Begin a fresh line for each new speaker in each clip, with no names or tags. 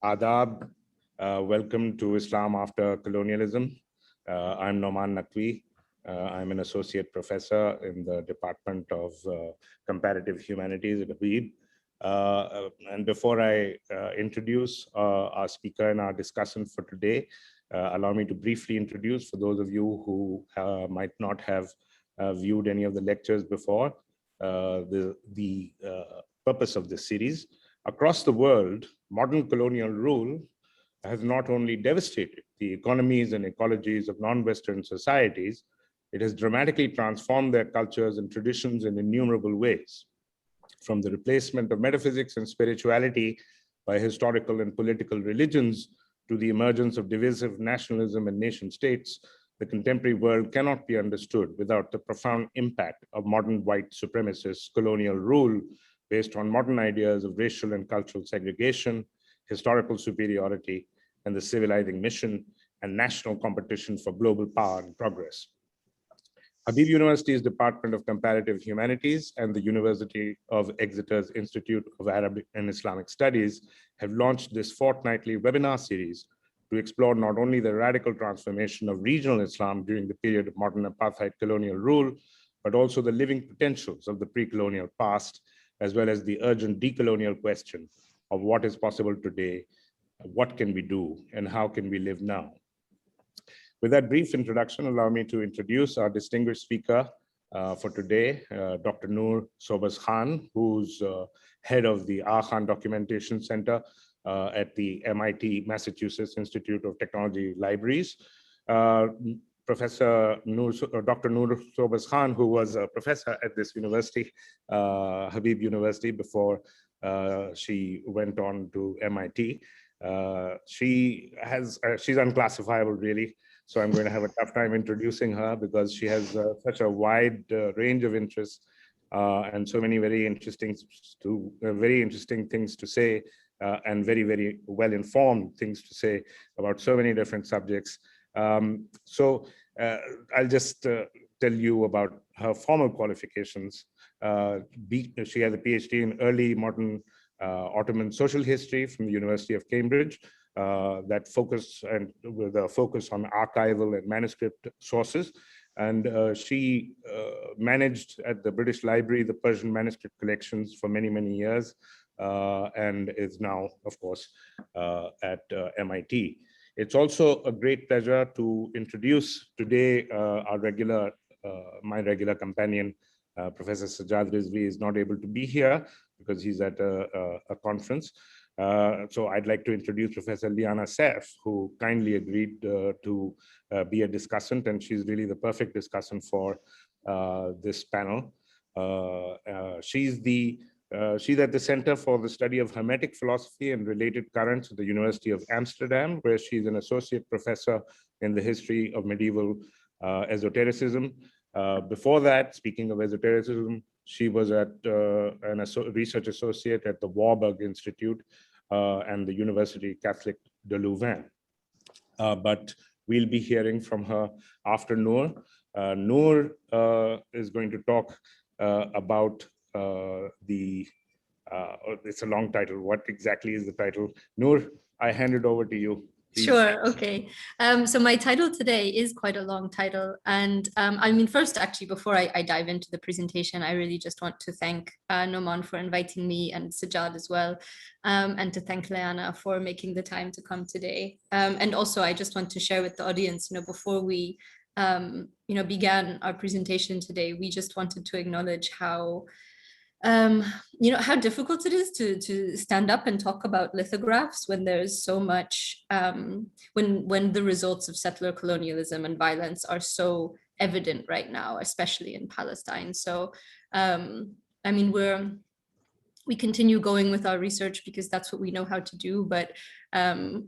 Adab, welcome to Islam After Colonialism. I'm Nauman Naqvi. I'm an associate professor in the Department of Comparative Humanities at Habib. And before I introduce our speaker and our discussant for today, allow me to briefly introduce, for those of you who might not have viewed any of the lectures before, the purpose of this series. Across the world, modern colonial rule has not only devastated the economies and ecologies of non-Western societies, it has dramatically transformed their cultures and traditions in innumerable ways. From the replacement of metaphysics and spirituality by historical and political religions to the emergence of divisive nationalism and nation states, the contemporary world cannot be understood without the profound impact of modern white supremacist colonial rule based on modern ideas of racial and cultural segregation, historical superiority, and the civilizing mission and national competition for global power and progress. Habib University's Department of Comparative Humanities and the University of Exeter's Institute of Arabic and Islamic Studies have launched this fortnightly webinar series to explore not only the radical transformation of regional Islam during the period of modern apartheid colonial rule, but also the living potentials of the pre-colonial past, as well as the urgent decolonial question of what is possible today, what can we do, and how can we live now. With that brief introduction, allow me to introduce our distinguished speaker for today, Dr. Noor Sobaz Khan, who's head of the R. Khan Documentation Center at the MIT Massachusetts Institute of Technology Libraries. Dr. Noor Sobaz Khan, who was a professor at this university, Habib University, before she went on to MIT. She's unclassifiable, really. So I'm going to have a tough time introducing her because she has such a wide range of interests and so many very interesting things to say and very, very well-informed things to say about so many different subjects. I'll just tell you about her formal qualifications. She has a PhD in early modern Ottoman social history from the University of Cambridge, that focus and with a focus on archival and manuscript sources. And she managed at the British Library the Persian manuscript collections for many, many years, and is now, of course, at MIT. It's also a great pleasure to introduce today my regular companion, Professor Sajjad Rizvi is not able to be here because he's at a conference. So I'd like to introduce Professor Liana Saif, who kindly agreed to be a discussant, and she's really the perfect discussant for this panel. She's at the Center for the Study of Hermetic Philosophy and Related Currents at the University of Amsterdam, where she's an associate professor in the history of medieval esotericism. Before that, speaking of esotericism, she was a research associate at the Warburg Institute and the University Catholic de Louvain. But we'll be hearing from her after Noor. Noor is going to talk about it's a long title. What exactly is the title? Noor, I hand it over to you. Please.
Sure. Okay. So my title today is quite a long title. And I mean, first, actually, before I dive into the presentation, I really just want to thank Nauman for inviting me and Sajjad as well. And to thank Liana for making the time to come today. And also, I just want to share with the audience, before we, began our presentation today, we just wanted to acknowledge how how difficult it is to stand up and talk about lithographs when there's so much, when the results of settler colonialism and violence are so evident right now, especially in Palestine. So, I mean, we continue going with our research because that's what we know how to do, but and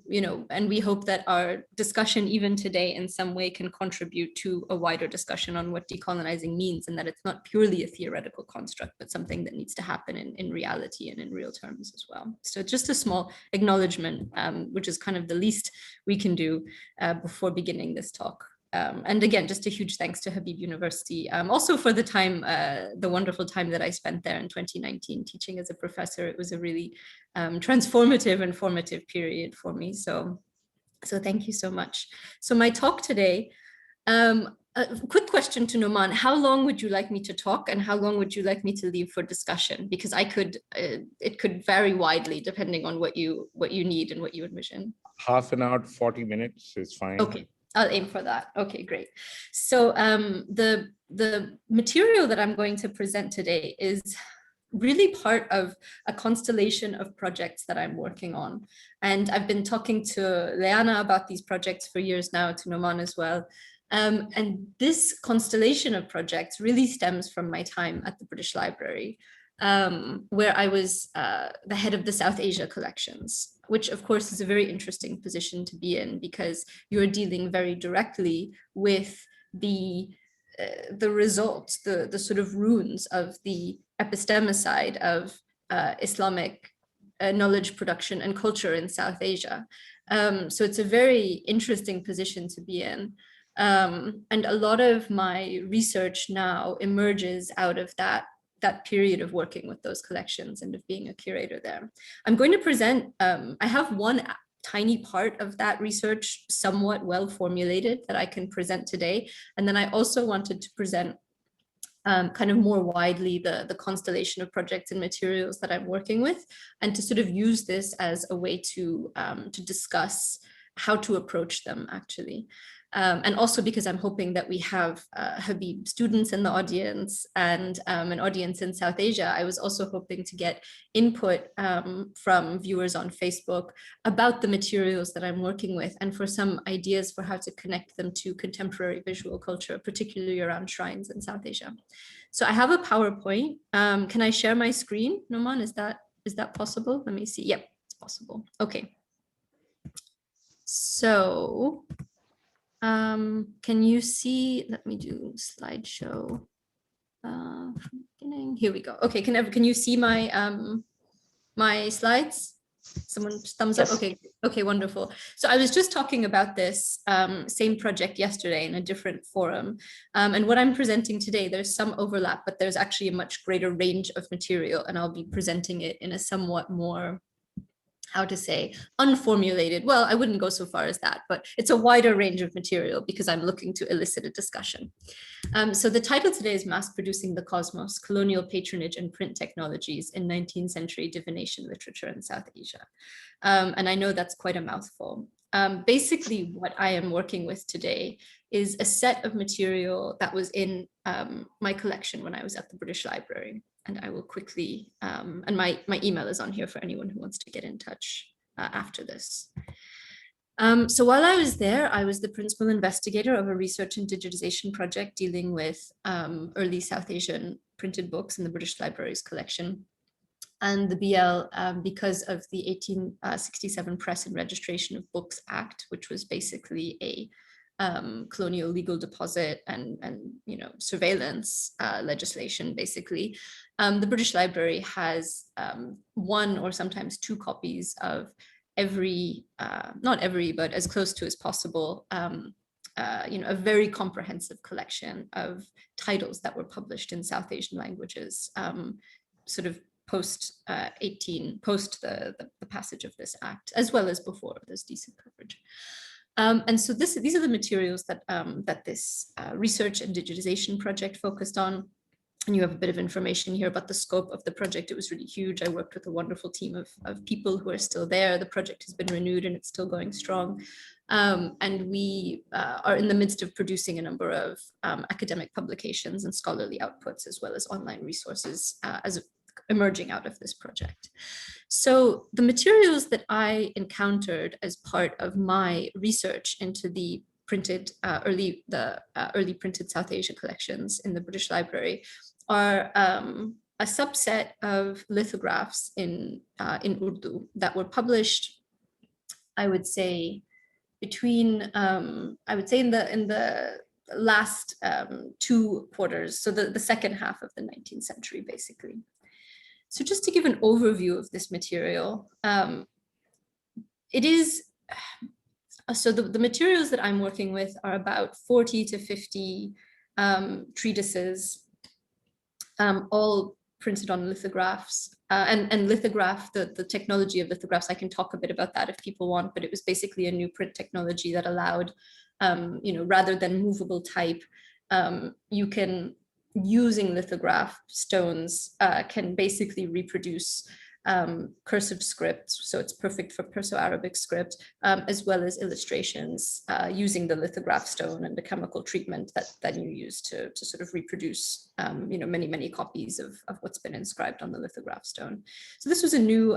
we hope that our discussion even today in some way can contribute to a wider discussion on what decolonizing means, and that it's not purely a theoretical construct, but something that needs to happen in reality and in real terms as well. So just a small acknowledgement, which is kind of the least we can do before beginning this talk. and again, just a huge thanks to Habib University, also for the time, the wonderful time that I spent there in 2019 teaching as a professor. It was a really transformative and formative period for me. So thank you so much. So my talk today, a quick question to Nauman: how long would you like me to talk, and how long would you like me to leave for discussion? Because I could, it could vary widely depending on what you need and what you envision.
Half an hour, 40 minutes is fine.
Okay, I'll aim for that. Okay, great. So the material that I'm going to present today is really part of a constellation of projects that I'm working on. And I've been talking to Liana about these projects for years now, to Nauman as well. And this constellation of projects really stems from my time at the British Library, where I was the head of the South Asia collections, which of course is a very interesting position to be in, because you're dealing very directly with the results, the sort of ruins of the epistemicide of Islamic knowledge production and culture in South Asia. So it's a very interesting position to be in. And a lot of my research now emerges out of that period of working with those collections and of being a curator there. I'm going to present, I have one tiny part of that research somewhat well formulated that I can present today. And then I also wanted to present kind of more widely the constellation of projects and materials that I'm working with, and to sort of use this as a way to discuss how to approach them actually. And also because I'm hoping that we have Habib students in the audience and an audience in South Asia. I was also hoping to get input from viewers on Facebook about the materials that I'm working with, and for some ideas for how to connect them to contemporary visual culture, particularly around shrines in South Asia. So I have a PowerPoint. Can I share my screen, Nauman? Is that possible? Let me see. Yep, it's possible. Okay. So can you see, let me do slideshow from beginning. Here we go. Okay, can you see my my slides? Someone thumbs up. Okay, wonderful. So I was just talking about this same project yesterday in a different forum. And what I'm presenting today, there's some overlap, but there's actually a much greater range of material, and I'll be presenting it in a somewhat more, how to say, unformulated. Well, I wouldn't go so far as that, but it's a wider range of material because I'm looking to elicit a discussion. So the title today is Mass Producing the Cosmos, Colonial Patronage and Print Technologies in 19th Century Divination Literature in South Asia. And I know that's quite a mouthful. Basically, what I am working with today is a set of material that was in my collection when I was at the British Library. And I will quickly, and my email is on here for anyone who wants to get in touch after this. So while I was there, I was the principal investigator of a research and digitization project dealing with early South Asian printed books in the British Library's collection. And the BL, because of the 1867 Press and Registration of Books Act, which was basically a colonial legal deposit and surveillance legislation, basically. The British Library has one or sometimes two copies of every, not every, but as close to as possible, a very comprehensive collection of titles that were published in South Asian languages, sort of post the passage of this act, as well as before. There's decent coverage. And so these are the materials that that this research and digitization project focused on. And you have a bit of information here about the scope of the project. It was really huge. I worked with a wonderful team of people who are still there. The project has been renewed and it's still going strong. And we are in the midst of producing a number of academic publications and scholarly outputs, as well as online resources as emerging out of this project. So the materials that I encountered as part of my research into the printed early printed South Asia collections in the British Library are a subset of lithographs in Urdu that were published, I would say, between in the last 2 quarters, so the second half of the 19th century, basically. So just to give an overview of this material, it is, So the materials that I'm working with are about 40 to 50 treatises, all printed on lithographs. And lithograph, the technology of lithographs, I can talk a bit about that if people want, but it was basically a new print technology that allowed, rather than movable type, you can, using lithograph stones, can basically reproduce cursive script, so it's perfect for Perso-Arabic script, as well as illustrations using the lithograph stone and the chemical treatment that you use to sort of reproduce many copies of what's been inscribed on the lithograph stone. So this was a new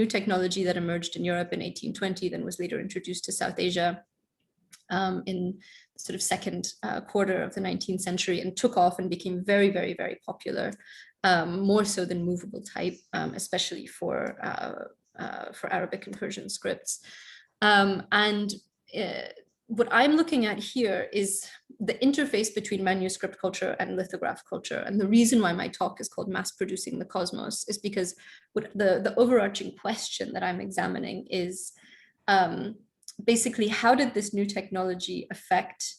technology that emerged in Europe in 1820, then was later introduced to South Asia in sort of second quarter of the 19th century, and took off and became very, very, very popular. More so than movable type, especially for Arabic and Persian scripts. What I'm looking at here is the interface between manuscript culture and lithograph culture. And the reason why my talk is called Mass Producing the Cosmos is because what the overarching question that I'm examining is basically, how did this new technology affect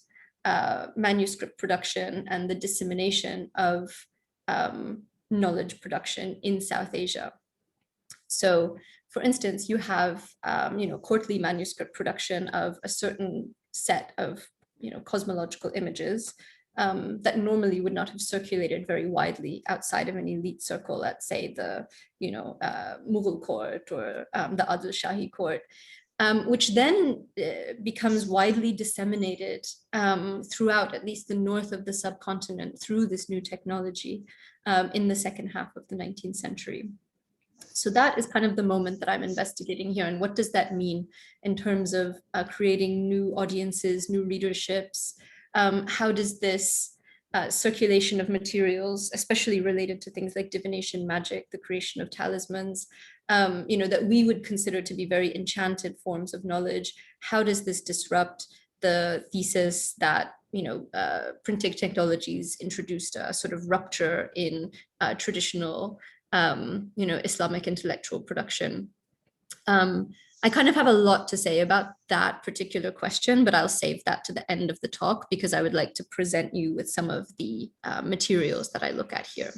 manuscript production and the dissemination of knowledge production in South Asia? So, for instance, you have courtly manuscript production of a certain set of cosmological images that normally would not have circulated very widely outside of an elite circle, let's say the Mughal court or the Adil Shahi court. Which then becomes widely disseminated throughout at least the north of the subcontinent through this new technology in the second half of the 19th century. So that is kind of the moment that I'm investigating here. And what does that mean in terms of creating new audiences, new readerships? How does this circulation of materials, especially related to things like divination, magic, the creation of talismans, that we would consider to be very enchanted forms of knowledge, how does this disrupt the thesis that printing technologies introduced a sort of rupture in traditional Islamic intellectual production? I kind of have a lot to say about that particular question, but I'll save that to the end of the talk because I would like to present you with some of the materials that I look at here.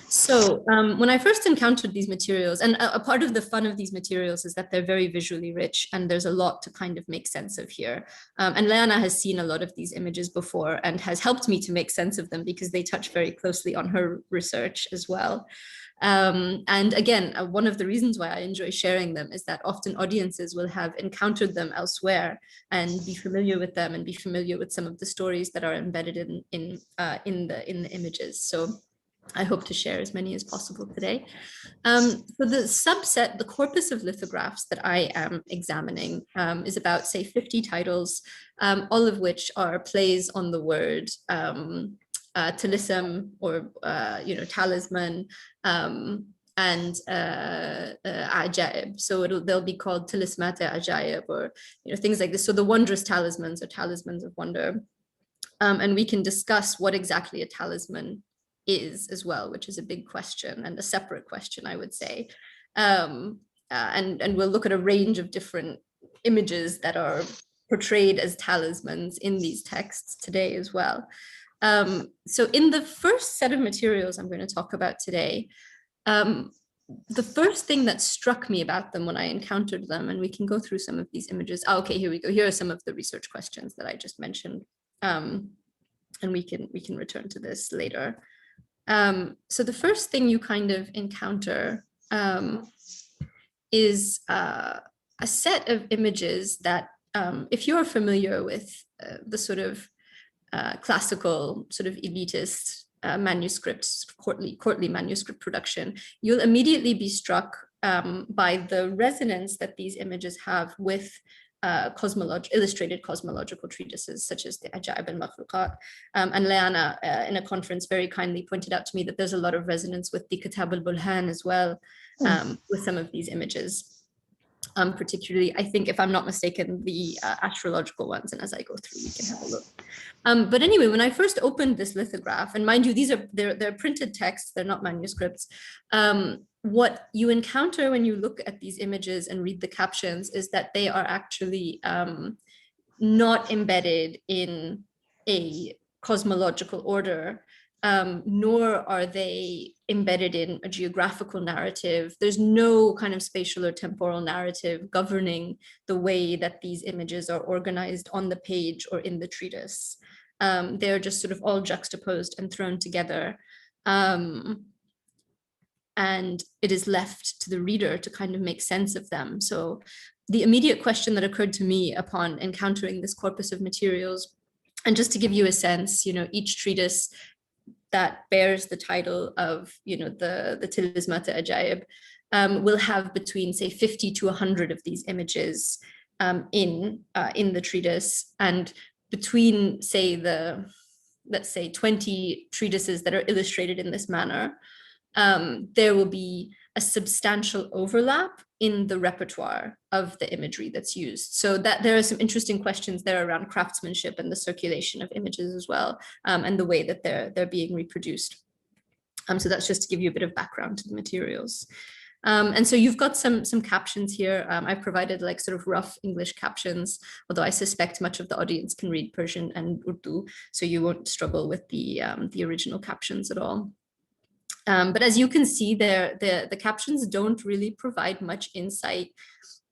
So when I first encountered these materials, and a part of the fun of these materials is that they're very visually rich and there's a lot to kind of make sense of here. And Liana has seen a lot of these images before and has helped me to make sense of them because they touch very closely on her research as well. And again, one of the reasons why I enjoy sharing them is that often audiences will have encountered them elsewhere and be familiar with them and be familiar with some of the stories that are embedded in the images. So I hope to share as many as possible today. So the subset, the corpus of lithographs that I am examining is about, say, 50 titles, all of which are plays on the word talism or talisman and ajaib. So they'll be called talismat ajaib or things like this. So the wondrous talismans or talismans of wonder. And we can discuss what exactly a talisman is as well, which is a big question and a separate question, I would say. And we'll look at a range of different images that are portrayed as talismans in these texts today as well. So in the first set of materials I'm going to talk about today, the first thing that struck me about them when I encountered them, and we can go through some of these images. Oh, okay, here we go. Here are some of the research questions that I just mentioned. And we can return to this later. So the first thing you kind of encounter is a set of images that, if you're familiar with the sort of classical sort of elitist manuscripts, courtly manuscript production, you'll immediately be struck by the resonance that these images have with illustrated cosmological treatises such as the Ajaib al-Makhluqat. And Liana in a conference very kindly pointed out to me that there's a lot of resonance with the Kitab al-Bulhan as well, with some of these images. Particularly, I think, if I'm not mistaken, the astrological ones, and as I go through, we can have a look. But anyway, when I first opened this lithograph, and mind you, they're printed texts, they're not manuscripts. what you encounter when you look at these images and read the captions is that they are actually not embedded in a cosmological order, nor are they embedded in a geographical narrative. There's no kind of spatial or temporal narrative governing the way that these images are organized on the page or in the treatise. They're just sort of all juxtaposed and thrown together. And it is left to the reader to kind of make sense of them. So the immediate question that occurred to me upon encountering this corpus of materials, and just to give you a sense, each treatise that bears the title of, the Tilismat Ajaib, will have between, say, 50 to 100 of these images in the treatise, and between, say, let's say 20 treatises that are illustrated in this manner, there will be a substantial overlap in the repertoire of the imagery that's used. So that there are some interesting questions there around craftsmanship and the circulation of images as well, and the way that they're being reproduced. So that's just to give you a bit of background to the materials. And so you've got some captions here. I've provided like sort of rough English captions, although I suspect much of the audience can read Persian and Urdu, so you won't struggle with the original captions at all. But as you can see there, the captions don't really provide much insight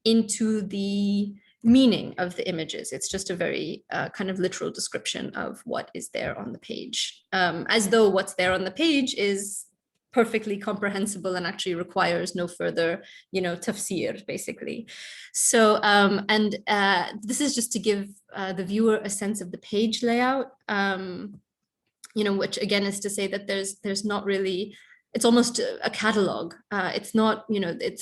into the meaning of the images. It's just a very kind of literal description of what is there on the page, as though what's there on the page is perfectly comprehensible and actually requires no further, tafsir, basically. So, and this is just to give the viewer a sense of the page layout, which again is to say that there's not really, it's almost a catalog. It's not,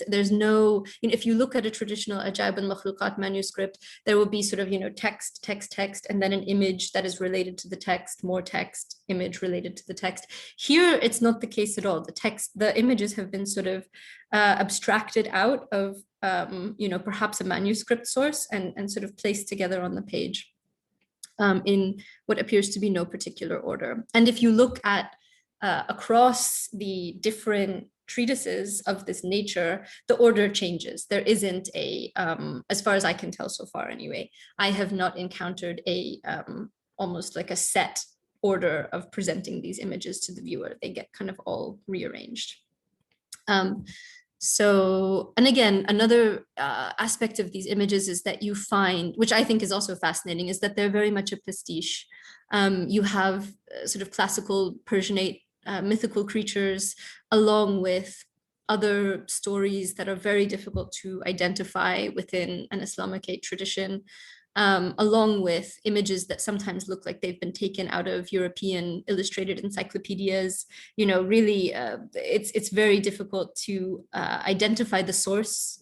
there's no, if you look at a traditional Ajaib al-Makhluqat manuscript, there will be sort of, text, and then an image that is related to the text, more text, image related to the text. Here, it's not the case at all. The images have been sort of abstracted out of, perhaps a manuscript source and sort of placed together on the page in what appears to be no particular order. And if you look at across the different treatises of this nature, the order changes. There isn't a, as far as I can tell so far anyway, I have not encountered a almost like a set order of presenting these images to the viewer. They get kind of all rearranged. So, and again, another aspect of these images is that you find, which I think is also fascinating, is that they're very much a pastiche. You have sort of classical Persianate mythical creatures, along with other stories that are very difficult to identify within an Islamicate tradition, along with images that sometimes look like they've been taken out of European illustrated encyclopedias. Really, it's very difficult to identify the source,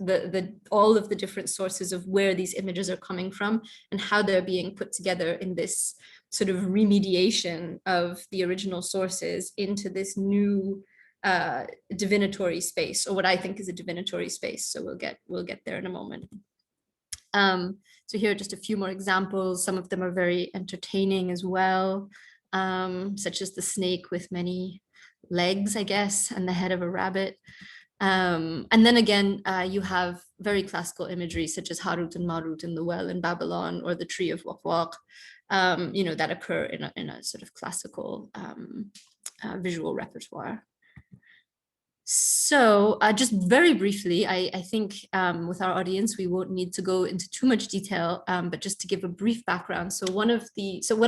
all of the different sources of where these images are coming from and how they're being put together in this sort of remediation of the original sources into this new divinatory space, or what I think is a divinatory space. So we'll get there in a moment. So here are just a few more examples. Some of them are very entertaining as well, such as the snake with many legs, I guess, and the head of a rabbit. And then again, you have very classical imagery, such as Harut and Marut in the well in Babylon, or the tree of Waqwaq, that occur in a sort of classical visual repertoire. So just very briefly, I think with our audience, we won't need to go into too much detail, but just to give a brief background. So when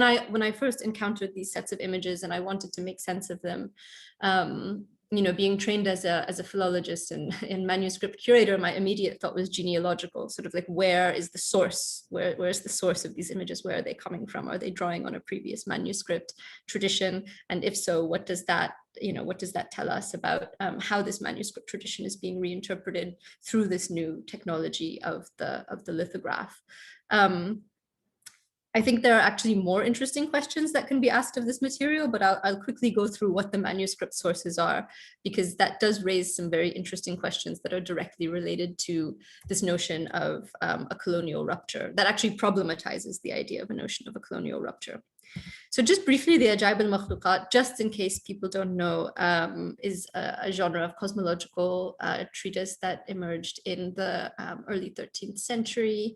I first encountered these sets of images and I wanted to make sense of them, being trained as a philologist and manuscript curator, my immediate thought was genealogical, sort of like, where is the source? Where's the source of these images? Where are they coming from? Are they drawing on a previous manuscript tradition? And if so, what does that tell us about how this manuscript tradition is being reinterpreted through this new technology of the lithograph? I think there are actually more interesting questions that can be asked of this material, but I'll quickly go through what the manuscript sources are, because that does raise some very interesting questions that are directly related to this notion of a colonial rupture that actually problematizes the idea of a notion of a colonial rupture. So just briefly, the Ajaib al-Makhluqat, just in case people don't know, is a genre of cosmological treatise that emerged in the early 13th century.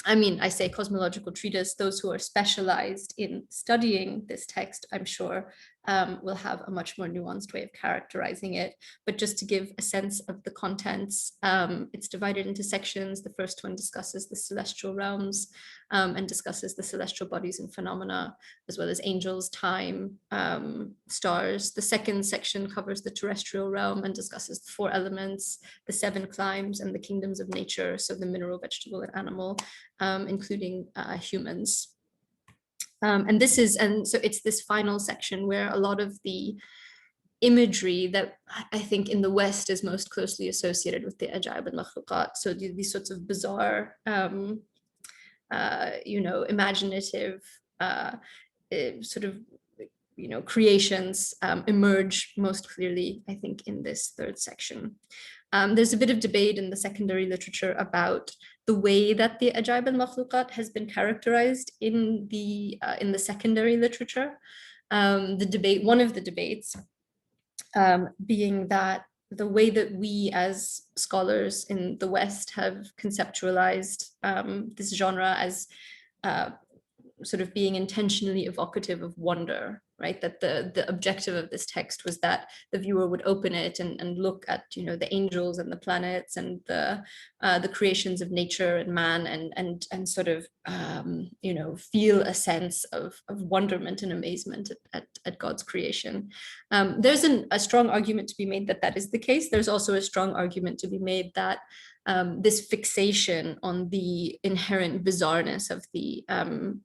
I mean, I say cosmological treatise, those who are specialized in studying this text, I'm sure, will have a much more nuanced way of characterizing it. But just to give a sense of the contents, it's divided into sections. The first one discusses the celestial realms and discusses the celestial bodies and phenomena, as well as angels, time, stars. The second section covers the terrestrial realm and discusses the 4 elements, the 7 climes, and the kingdoms of nature, so the mineral, vegetable, and animal, including humans. And so it's this final section where a lot of the imagery that I think in the West is most closely associated with the Ajaib al-Makhluqat. So these sorts of bizarre, imaginative sort of, creations emerge most clearly, I think, in this third section. There's a bit of debate in the secondary literature about the way that the Ajaib al-Makhluqat has been characterized in the secondary literature. One of the debates being that the way that we as scholars in the West have conceptualized this genre as sort of being intentionally evocative of wonder, right? That the objective of this text was that the viewer would open it and look at, the angels and the planets and the creations of nature and man and sort of, feel a sense of wonderment and amazement at God's creation. There's a strong argument to be made that that is the case. There's also a strong argument to be made that this fixation on the inherent bizarreness of the,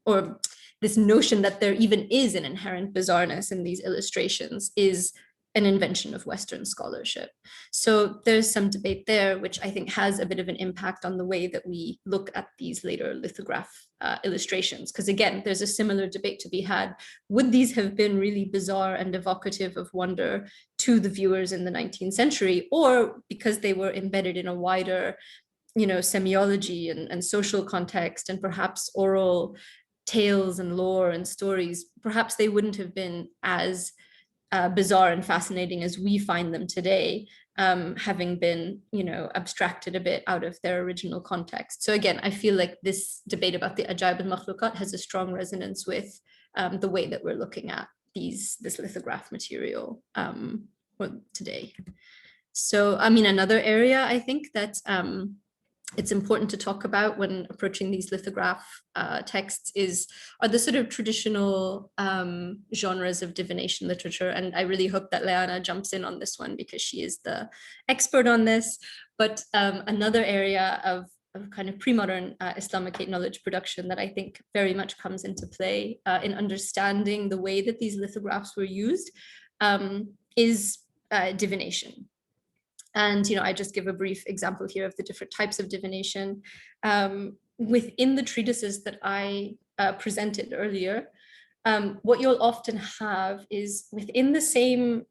or this notion that there even is an inherent bizarreness in these illustrations is an invention of Western scholarship. So there's some debate there, which I think has a bit of an impact on the way that we look at these later lithograph illustrations. Because again, there's a similar debate to be had. Would these have been really bizarre and evocative of wonder to the viewers in the 19th century, or because they were embedded in a wider, semiology and social context and perhaps oral tales and lore and stories, perhaps they wouldn't have been as bizarre and fascinating as we find them today, having been, abstracted a bit out of their original context. So again, I feel like this debate about the Ajaib al-Makhluqat has a strong resonance with the way that we're looking at this lithograph material today. So, I mean, another area I think that it's important to talk about when approaching these lithograph texts are the sort of traditional genres of divination literature. And I really hope that Liana jumps in on this one because she is the expert on this. But another area of kind of pre-modern Islamicate knowledge production that I think very much comes into play in understanding the way that these lithographs were used is divination. And, I just give a brief example here of the different types of divination. Within the treatises that I presented earlier, what you'll often have is within the same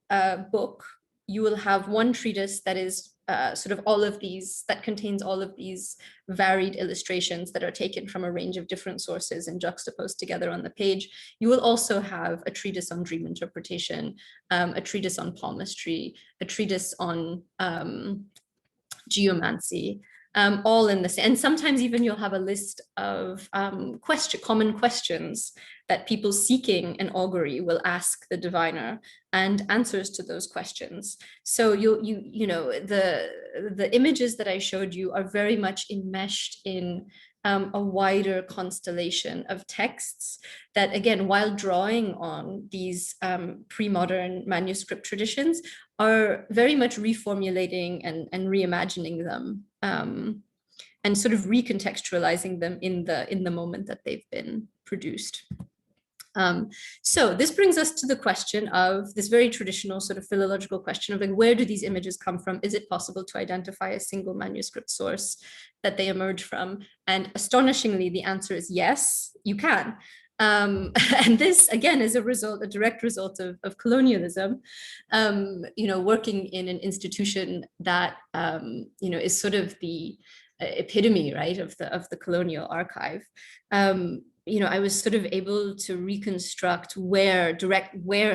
book, you will have one treatise that is sort of that contains all of these varied illustrations that are taken from a range of different sources and juxtaposed together on the page. You will also have a treatise on dream interpretation, a treatise on palmistry, a treatise on geomancy, all in the same. And sometimes even you'll have a list of common questions that people seeking an augury will ask the diviner and answers to those questions. So the images that I showed you are very much enmeshed in a wider constellation of texts that, again, while drawing on these pre-modern manuscript traditions, are very much reformulating and reimagining them and sort of recontextualizing them in the moment that they've been produced. So this brings us to the question of this very traditional sort of philological question of like, where do these images come from? Is it possible to identify a single manuscript source that they emerge from? And astonishingly, the answer is yes, you can. And this, again, is a direct result of colonialism, working in an institution that, is sort of the epitome, right, of the colonial archive. I was sort of able to reconstruct where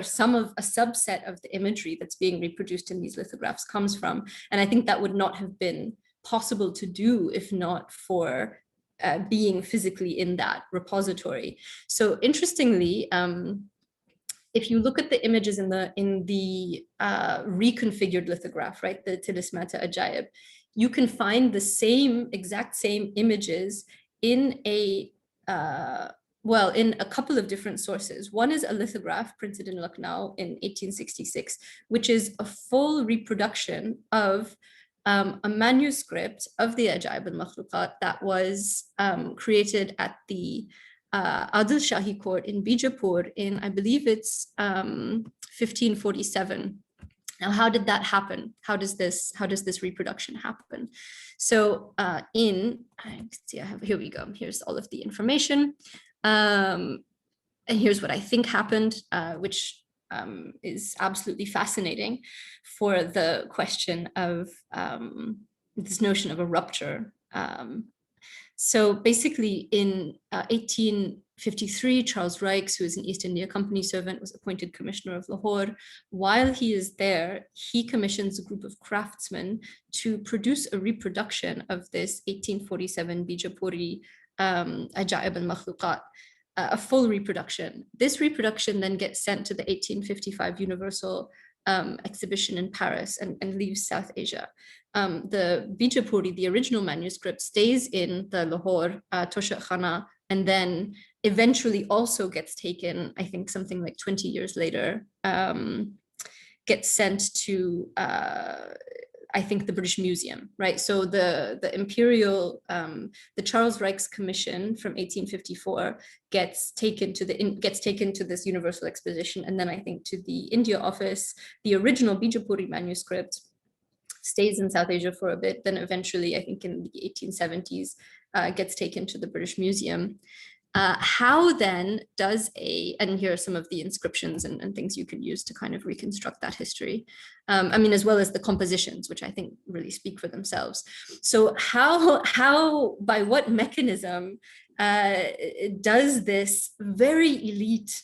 some of a subset of the imagery that's being reproduced in these lithographs comes from. And I think that would not have been possible to do if not for being physically in that repository. So interestingly, if you look at the images in the reconfigured lithograph, right, the Tilismata Ajaib, you can find the exact same images in a couple of different sources. One is a lithograph printed in Lucknow in 1866, which is a full reproduction of a manuscript of the Ajaib al-Makhluqat that was created at the Adil Shahi court in Bijapur in, I believe it's 1547. Now, how did that happen? How does this reproduction happen? So here we go. Here's all of the information. And here's what I think happened, which is absolutely fascinating for the question of this notion of a rupture. So basically in 1853, Charles Rykes, who is an East India Company servant, was appointed Commissioner of Lahore. While he is there, he commissions a group of craftsmen to produce a reproduction of this 1847 Bijapuri Ajaib al-Makhluqat, a full reproduction. This reproduction then gets sent to the 1855 Universal exhibition in Paris and leaves South Asia. The Bijapuri, the original manuscript, stays in the Lahore Tosha Khana and then eventually also gets taken, I think something like 20 years later, gets sent to, I think, the British Museum, right? So the imperial, the Charles Rykes Commission from 1854 gets taken to this Universal Exposition, and then I think to the India office. The original Bijapuri manuscript stays in South Asia for a bit, then eventually, I think in the 1870s, gets taken to the British Museum. How then and here are some of the inscriptions and things you can use to kind of reconstruct that history. I mean, as well as the compositions, which I think really speak for themselves. So by what mechanism does this very elite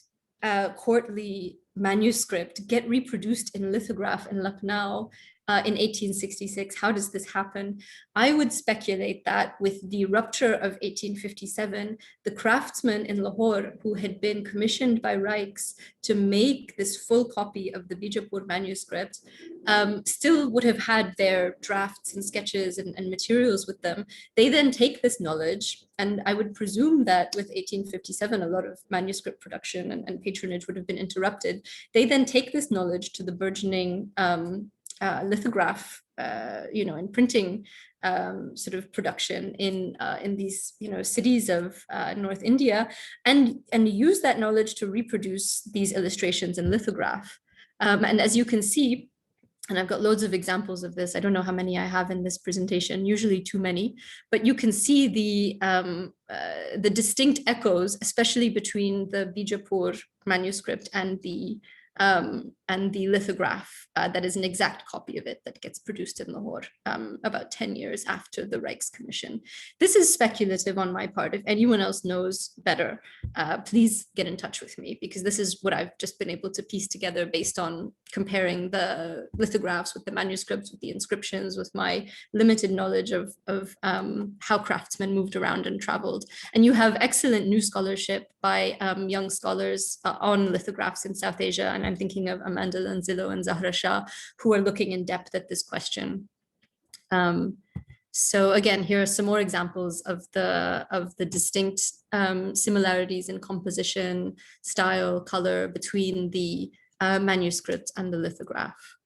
courtly manuscript get reproduced in lithograph in Lucknow in 1866? How does this happen? I would speculate that with the rupture of 1857, the craftsmen in Lahore who had been commissioned by Rykes to make this full copy of the Bijapur manuscript still would have had their drafts and sketches and materials with them. They then take this knowledge, and I would presume that with 1857, a lot of manuscript production and patronage would have been interrupted. They then take this knowledge to the burgeoning lithograph, and printing sort of production in these, cities of North India, and use that knowledge to reproduce these illustrations in lithograph. And as you can see, and I've got loads of examples of this. I don't know how many I have in this presentation, usually too many, but you can see the distinct echoes, especially between the Bijapur manuscript and the lithograph that is an exact copy of it that gets produced in Lahore about 10 years after the Rykes Commission. This is speculative on my part. If anyone else knows better, please get in touch with me, because this is what I've just been able to piece together based on comparing the lithographs with the manuscripts, with the inscriptions, with my limited knowledge of how craftsmen moved around and traveled. And you have excellent new scholarship by young scholars on lithographs in South Asia, and I'm thinking of Amanda Lanzillo and Zahra Shah, who are looking in depth at this question. So again, here are some more examples of the distinct similarities in composition, style, color between the manuscript and the lithograph.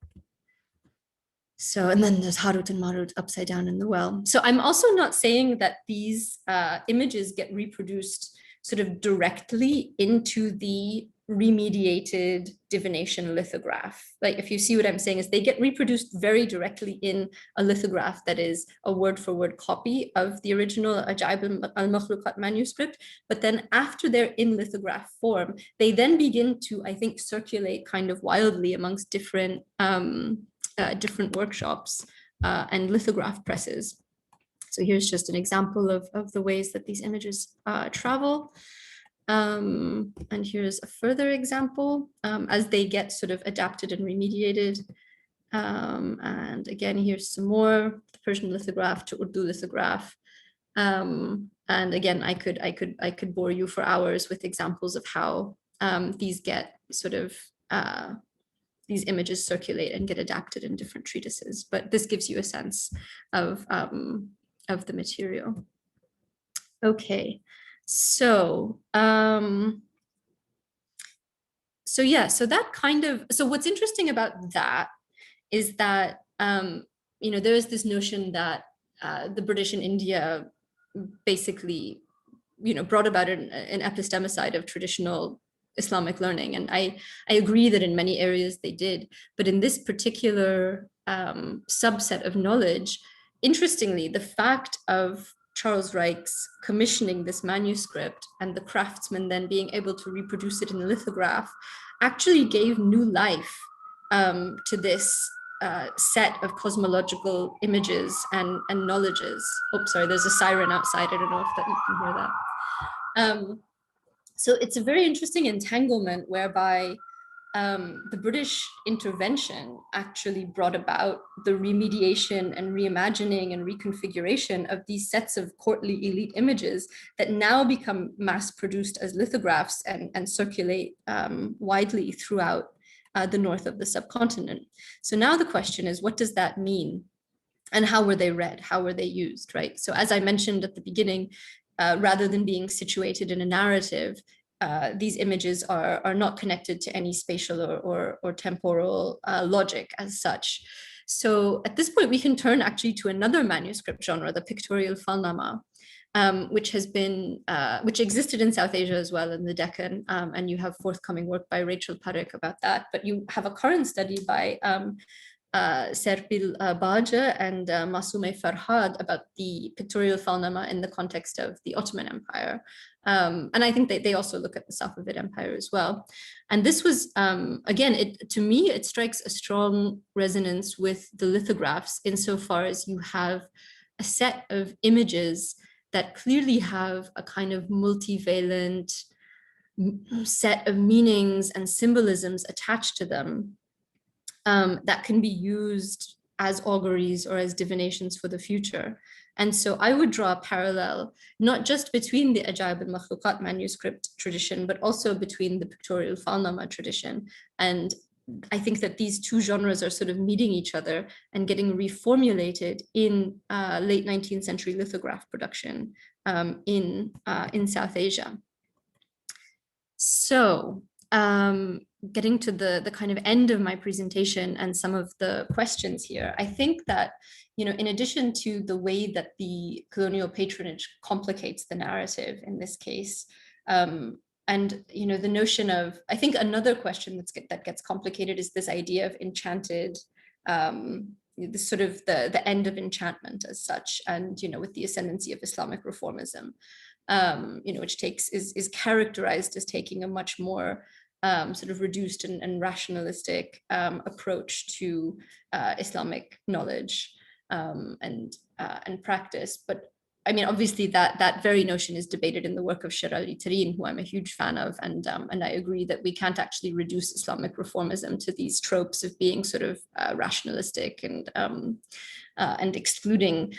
So, and then there's Harut and Marut upside down in the well. So I'm also not saying that these images get reproduced sort of directly into the remediated divination lithograph. Like, if you see what I'm saying, is they get reproduced very directly in a lithograph that is a word-for-word copy of the original Ajaib al-Makhluqat manuscript. But then after they're in lithograph form, they then begin to, I think, circulate kind of wildly amongst different workshops and lithograph presses. So here's just an example of the ways that these images travel. And here's a further example as they get sort of adapted and remediated. And again, here's some more, the Persian lithograph to Urdu lithograph. And again, I could bore you for hours with examples of how these get sort of these images circulate and get adapted in different treatises. But this gives you a sense of the material. Okay, so yeah, so that kind of, so what's interesting about that is that there is this notion that the British in India basically brought about an epistemicide of traditional Islamic learning, and I agree that in many areas they did, but in this particular subset of knowledge, interestingly, the fact of Charles Reich's commissioning this manuscript and the craftsman then being able to reproduce it in a lithograph actually gave new life to this set of cosmological images and knowledges. Oh, sorry, there's a siren outside. I don't know if that you can hear that. So it's a very interesting entanglement whereby the British intervention actually brought about the remediation and reimagining and reconfiguration of these sets of courtly elite images that now become mass-produced as lithographs and circulate widely throughout the north of the subcontinent. So now the question is, what does that mean? And how were they read? How were they used, right? So as I mentioned at the beginning, rather than being situated in a narrative, these images are not connected to any spatial or temporal logic as such. So at this point, we can turn actually to another manuscript genre, the pictorial falnama, which existed in South Asia as well, in the Deccan, and you have forthcoming work by Rachel Parekh about that. But you have a current study by Serpil Baja and Masume Farhad about the pictorial falnama in the context of the Ottoman Empire. And I think they also look at the Safavid Empire as well. And this was, again, to me, it strikes a strong resonance with the lithographs insofar as you have a set of images that clearly have a kind of multivalent set of meanings and symbolisms attached to them that can be used as auguries or as divinations for the future. And so I would draw a parallel, not just between the Ajaib al-Makhluqat manuscript tradition, but also between the pictorial falnama tradition. And I think that these two genres are sort of meeting each other and getting reformulated in late 19th century lithograph production in South Asia. So getting to the kind of end of my presentation and some of the questions here, I think that, in addition to the way that the colonial patronage complicates the narrative in this case, and the notion of, I think another question that gets complicated is this idea of enchanted, this sort of the end of enchantment as such, and with the ascendancy of Islamic reformism, which is characterized as taking a much more sort of reduced and rationalistic approach to Islamic knowledge and practice. But I mean, obviously that very notion is debated in the work of Shir Ali Tareen, who I'm a huge fan of, and I agree that we can't actually reduce Islamic reformism to these tropes of being sort of rationalistic and excluding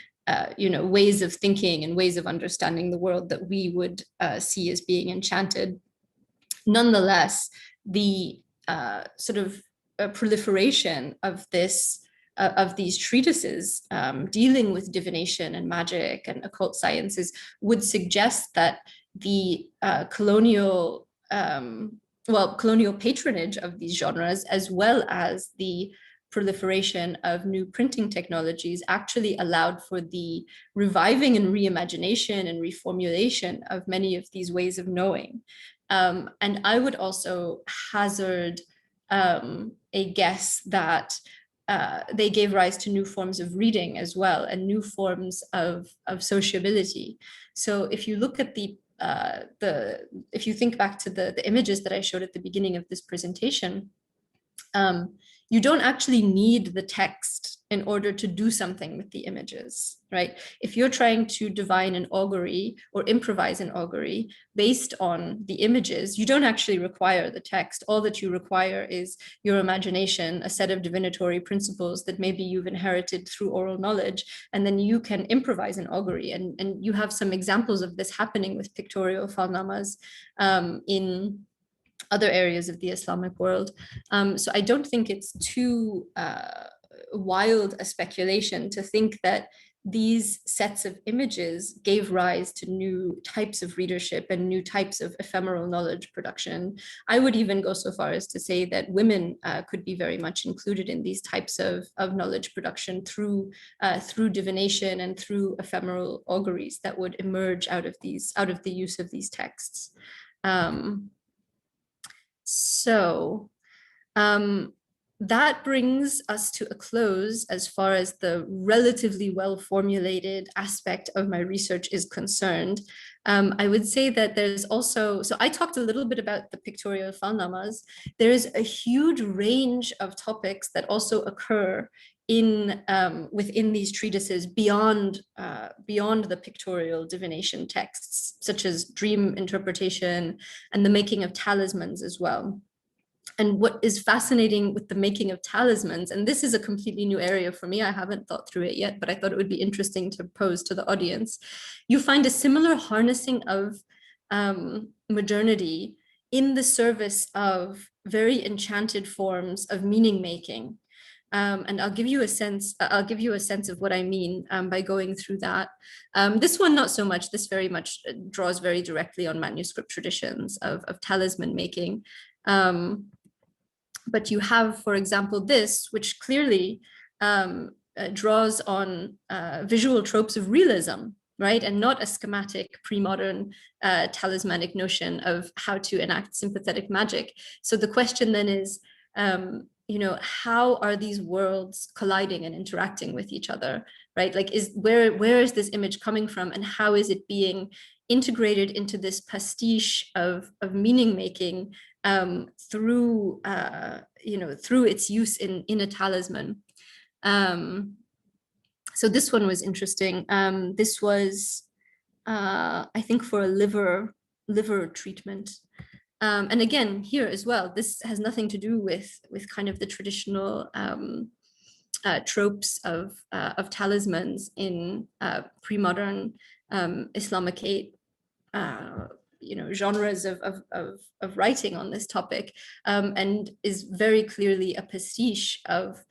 ways of thinking and ways of understanding the world that we would see as being enchanted. Nonetheless, the sort of proliferation of these treatises dealing with divination and magic and occult sciences would suggest that the colonial patronage of these genres, as well as the proliferation of new printing technologies, actually allowed for the reviving and reimagination and reformulation of many of these ways of knowing. And I would also hazard a guess that they gave rise to new forms of reading as well, and new forms of sociability. So if you look at if you think back to the images that I showed at the beginning of this presentation, you don't actually need the text in order to do something with the images, right? If you're trying to divine an augury or improvise an augury based on the images, you don't actually require the text. All that you require is your imagination, a set of divinatory principles that maybe you've inherited through oral knowledge, and then you can improvise an augury. And you have some examples of this happening with pictorial falnamas in other areas of the Islamic world. So I don't think it's too wild a speculation to think that these sets of images gave rise to new types of readership and new types of ephemeral knowledge production. I would even go so far as to say that women could be very much included in these types of knowledge production through divination and through ephemeral auguries that would emerge out of the use of these texts. So that brings us to a close as far as the relatively well-formulated aspect of my research is concerned. I would say that there's also, so I talked a little bit about the pictorial falnamas. There's a huge range of topics that also occur within these treatises beyond the pictorial divination texts, such as dream interpretation and the making of talismans as well. And what is fascinating with the making of talismans, and this is a completely new area for me, I haven't thought through it yet, but I thought it would be interesting to pose to the audience. You find a similar harnessing of modernity in the service of very enchanted forms of meaning making. And I'll give you a sense of what I mean by going through that. This one, not so much. This very much draws very directly on manuscript traditions of talisman making. But you have, for example, this, which clearly draws on visual tropes of realism, right? And not a schematic pre-modern talismanic notion of how to enact sympathetic magic. So the question then is, how are these worlds colliding and interacting with each other, right? Like, where is this image coming from, and how is it being integrated into this pastiche of meaning making through its use in a talisman? So this one was interesting. This was, I think, for a liver treatment. And again, here as well, this has nothing to do with kind of the traditional tropes of talismans in pre-modern Islamicate genres of writing on this topic, and is very clearly a pastiche of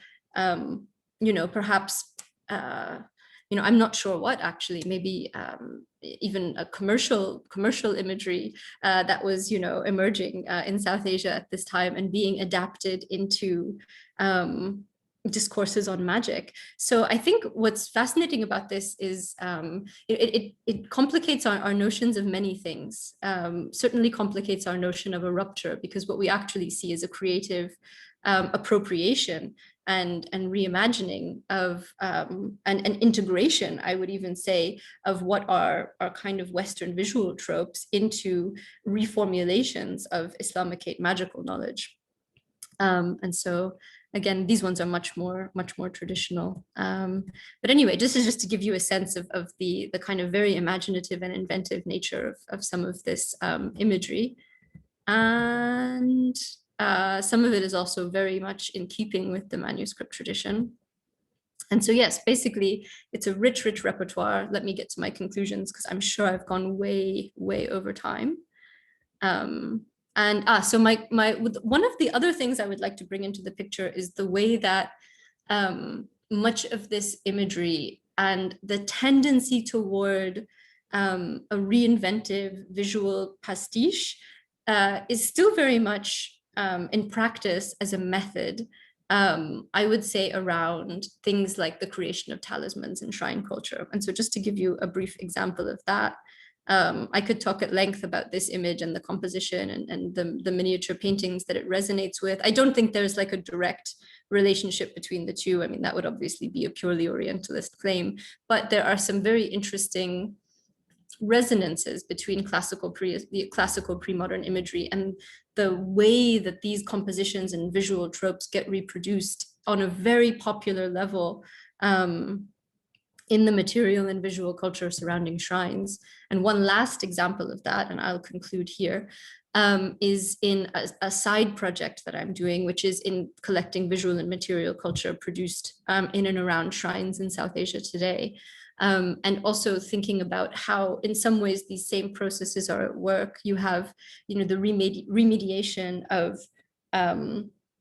perhaps I'm not sure what, actually, maybe even a commercial imagery that was emerging in South Asia at this time and being adapted into discourses on magic. So I think what's fascinating about this is it complicates our notions of many things. Certainly complicates our notion of a rupture, because what we actually see is a creative appropriation and reimagining of and integration, I would even say, of what are kind of Western visual tropes into reformulations of Islamicate magical knowledge. And so again, these ones are much more traditional. But anyway, this is just to give you a sense of the kind of very imaginative and inventive nature of some of this imagery. And some of it is also very much in keeping with the manuscript tradition. And so, yes, basically, it's a rich repertoire. Let me get to my conclusions, because I'm sure I've gone way over time. So my one of the other things I would like to bring into the picture is the way that much of this imagery and the tendency toward a reinventive visual pastiche is still very much in practice as a method, I would say, around things like the creation of talismans in shrine culture. And so just to give you a brief example of that, I could talk at length about this image and the composition and the miniature paintings that it resonates with. I don't think there's like a direct relationship between the two. I mean, that would obviously be a purely Orientalist claim, but there are some very interesting resonances between the classical pre-modern imagery and the way that these compositions and visual tropes get reproduced on a very popular level in the material and visual culture surrounding shrines. And one last example of that, and I'll conclude here, is in a side project that I'm doing, which is in collecting visual and material culture produced in and around shrines in South Asia today. And also thinking about how, in some ways, these same processes are at work. You have, the remediation of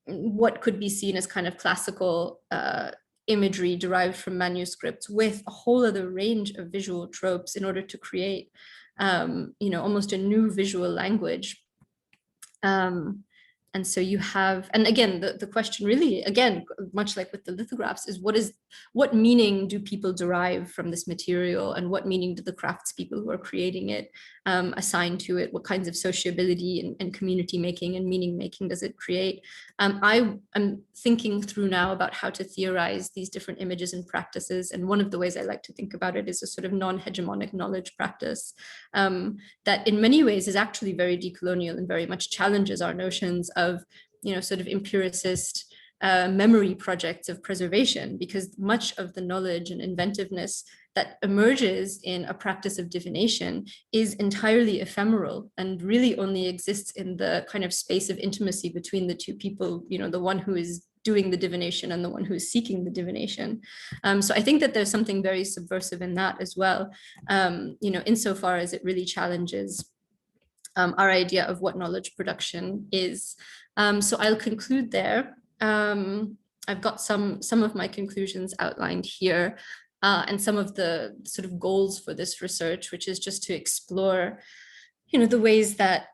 what could be seen as kind of classical imagery derived from manuscripts with a whole other range of visual tropes in order to create, almost a new visual language. And so you have, and again, the question really, again, much like with the lithographs, is what meaning do people derive from this material, and what meaning do the craftspeople who are creating it assign to it? What kinds of sociability and community making and meaning making does it create? I am thinking through now about how to theorize these different images and practices. And one of the ways I like to think about it is a sort of non-hegemonic knowledge practice that in many ways is actually very decolonial and very much challenges our notions of, sort of empiricist memory projects of preservation, because much of the knowledge and inventiveness that emerges in a practice of divination is entirely ephemeral and really only exists in the kind of space of intimacy between the two people, the one who is doing the divination and the one who is seeking the divination. So I think that there's something very subversive in that as well, insofar as it really challenges our idea of what knowledge production is. So I'll conclude there. I've got some of my conclusions outlined here, and some of the sort of goals for this research, which is just to explore, the ways that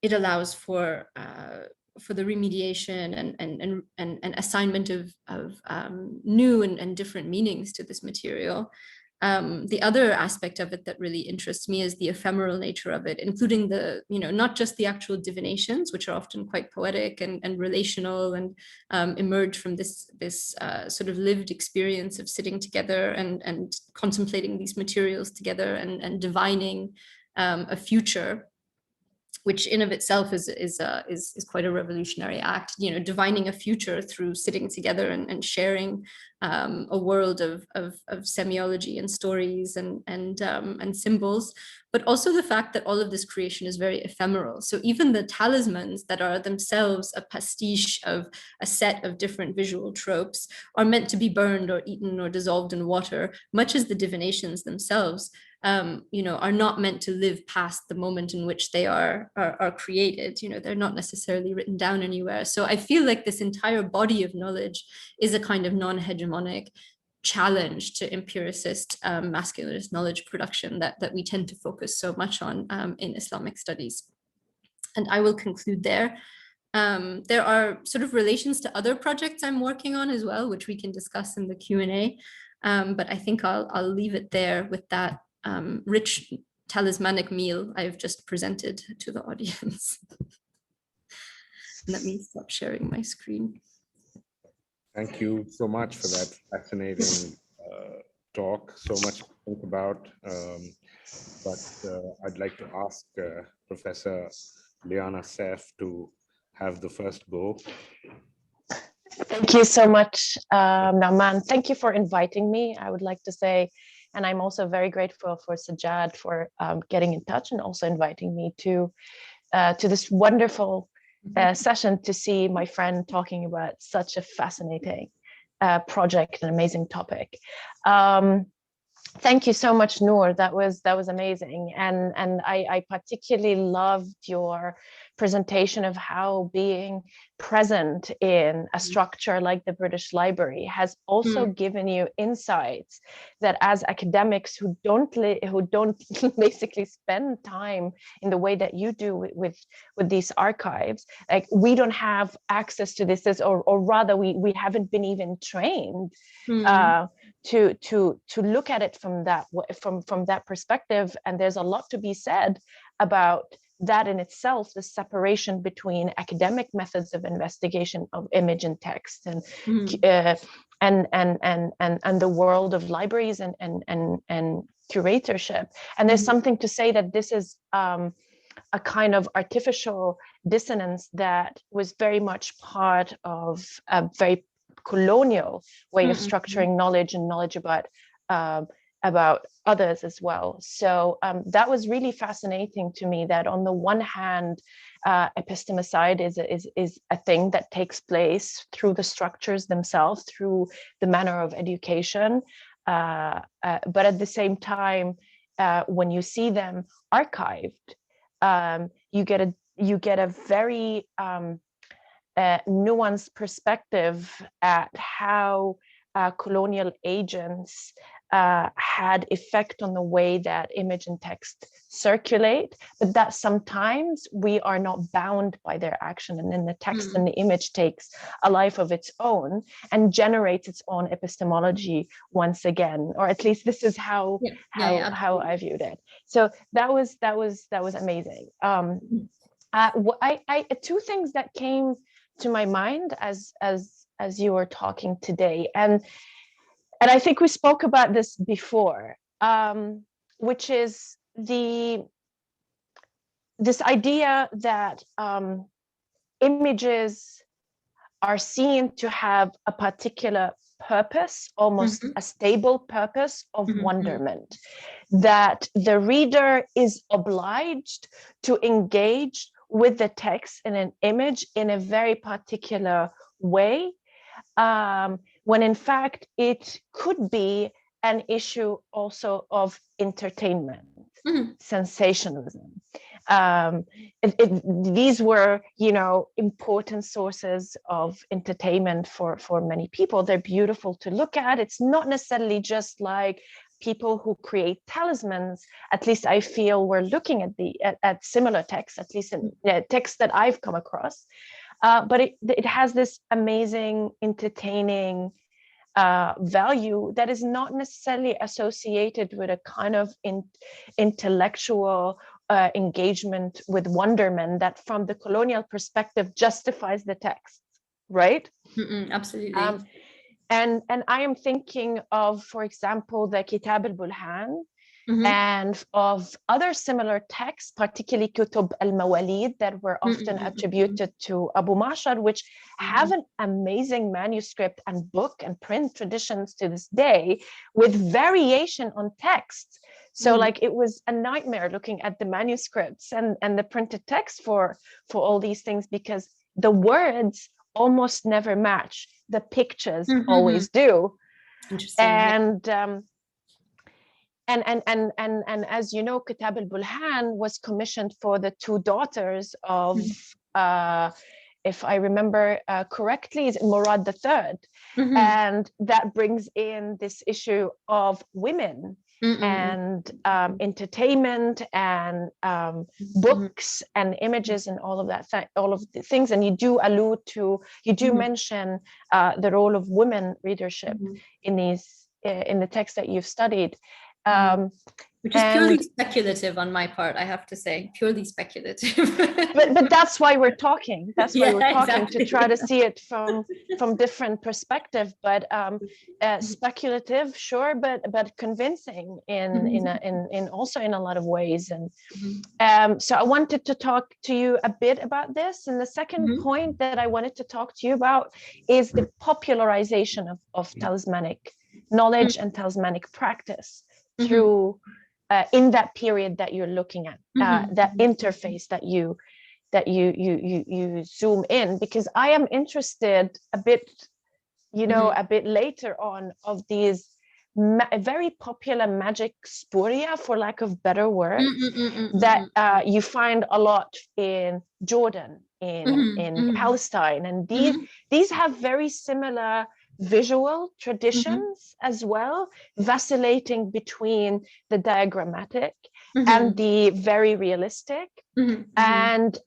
it allows for the remediation and assignment of new and different meanings to this material. The other aspect of it that really interests me is the ephemeral nature of it, including the, not just the actual divinations, which are often quite poetic and relational and emerge from this sort of lived experience of sitting together and contemplating these materials together and divining a future, which in of itself is quite a revolutionary act, divining a future through sitting together and sharing a world of semiology and stories and symbols, but also the fact that all of this creation is very ephemeral. So even the talismans that are themselves a pastiche of a set of different visual tropes are meant to be burned or eaten or dissolved in water, much as the divinations themselves are not meant to live past the moment in which they are created. They're not necessarily written down anywhere. So I feel like this entire body of knowledge is a kind of non-hegemonic challenge to empiricist masculinist knowledge production that we tend to focus so much on in Islamic studies. And I will conclude there. There are sort of relations to other projects I'm working on as well, which we can discuss in the Q&A. But I think I'll leave it there with that rich talismanic meal I've just presented to the audience. Let me stop sharing my screen.
Thank you so much for that fascinating talk. So much to think about. But I'd like to ask Professor Liana Saif to have the first go.
Thank you so much, Nauman. Thank you for inviting me. I would like to say, and I'm also very grateful for Sajjad for getting in touch and also inviting me to this wonderful session to see my friend talking about such a fascinating project, an amazing topic. Thank you so much, Noor. That was amazing, and I particularly loved your presentation of how being present in a structure like the British Library has also given you insights that as academics who don't basically spend time in the way that you do with these archives, like we don't have access to this, or rather we haven't been even trained to look at it from that perspective. And there's a lot to be said about that in itself, the separation between academic methods of investigation of image and text and the world of libraries and curatorship. And there's something to say that this is a kind of artificial dissonance that was very much part of a very colonial way of structuring knowledge and knowledge about others as well. So that was really fascinating to me, that on the one hand, epistemicide is a thing that takes place through the structures themselves, through the manner of education. But at the same time, when you see them archived, you get a very nuanced perspective at how colonial agents had effect on the way that image and text circulate, but that sometimes we are not bound by their action, and then the text and the image takes a life of its own and generates its own epistemology once again, or at least this is how I viewed it. So that was amazing. Two things that came to my mind as you were talking today, and I think we spoke about this before, which is this idea that images are seen to have a particular purpose, almost a stable purpose of wonderment, that the reader is obliged to engage with the text in an image in a very particular way, when in fact it could be an issue also of entertainment, sensationalism. These were, important sources of entertainment for many people. They're beautiful to look at. It's not necessarily just like people who create talismans. At least I feel we're looking at similar texts, at least in texts that I've come across. But it has this amazing, entertaining value that is not necessarily associated with a kind of intellectual engagement with wonderment that, from the colonial perspective, justifies the text, right?
Absolutely.
And I am thinking of, for example, the Kitab al-Bulhan, and of other similar texts, particularly Kutub al-Mawalid, that were often attributed to Abu Ma'shar, which have an amazing manuscript and book and print traditions to this day, with variation on text. So like it was a nightmare looking at the manuscripts and the printed text for all these things, because the words almost never match. The pictures always do. Interesting. And as you know, Kitab al-Bulhan was commissioned for the two daughters of, if I remember correctly, is Murad III. And that brings in this issue of women and entertainment and books and images and all of that, all of the things. And you do mention the role of women readership in the text that you've studied.
Which is purely speculative on my part, I have to say, purely speculative.
but that's why we're talking. That's why we're talking,
exactly.
to try to see it from different perspective. But speculative, sure, but convincing in also in a lot of ways. And so I wanted to talk to you a bit about this. And the second point that I wanted to talk to you about is the popularization of talismanic knowledge and talismanic practice through in that period that you're looking at, that interface that you zoom in, because I am interested a bit, a bit later on, of these very popular magic spuria, for lack of better words, that you find a lot in Jordan, in Palestine, and these have very similar visual traditions as well, vacillating between the diagrammatic and the very realistic, and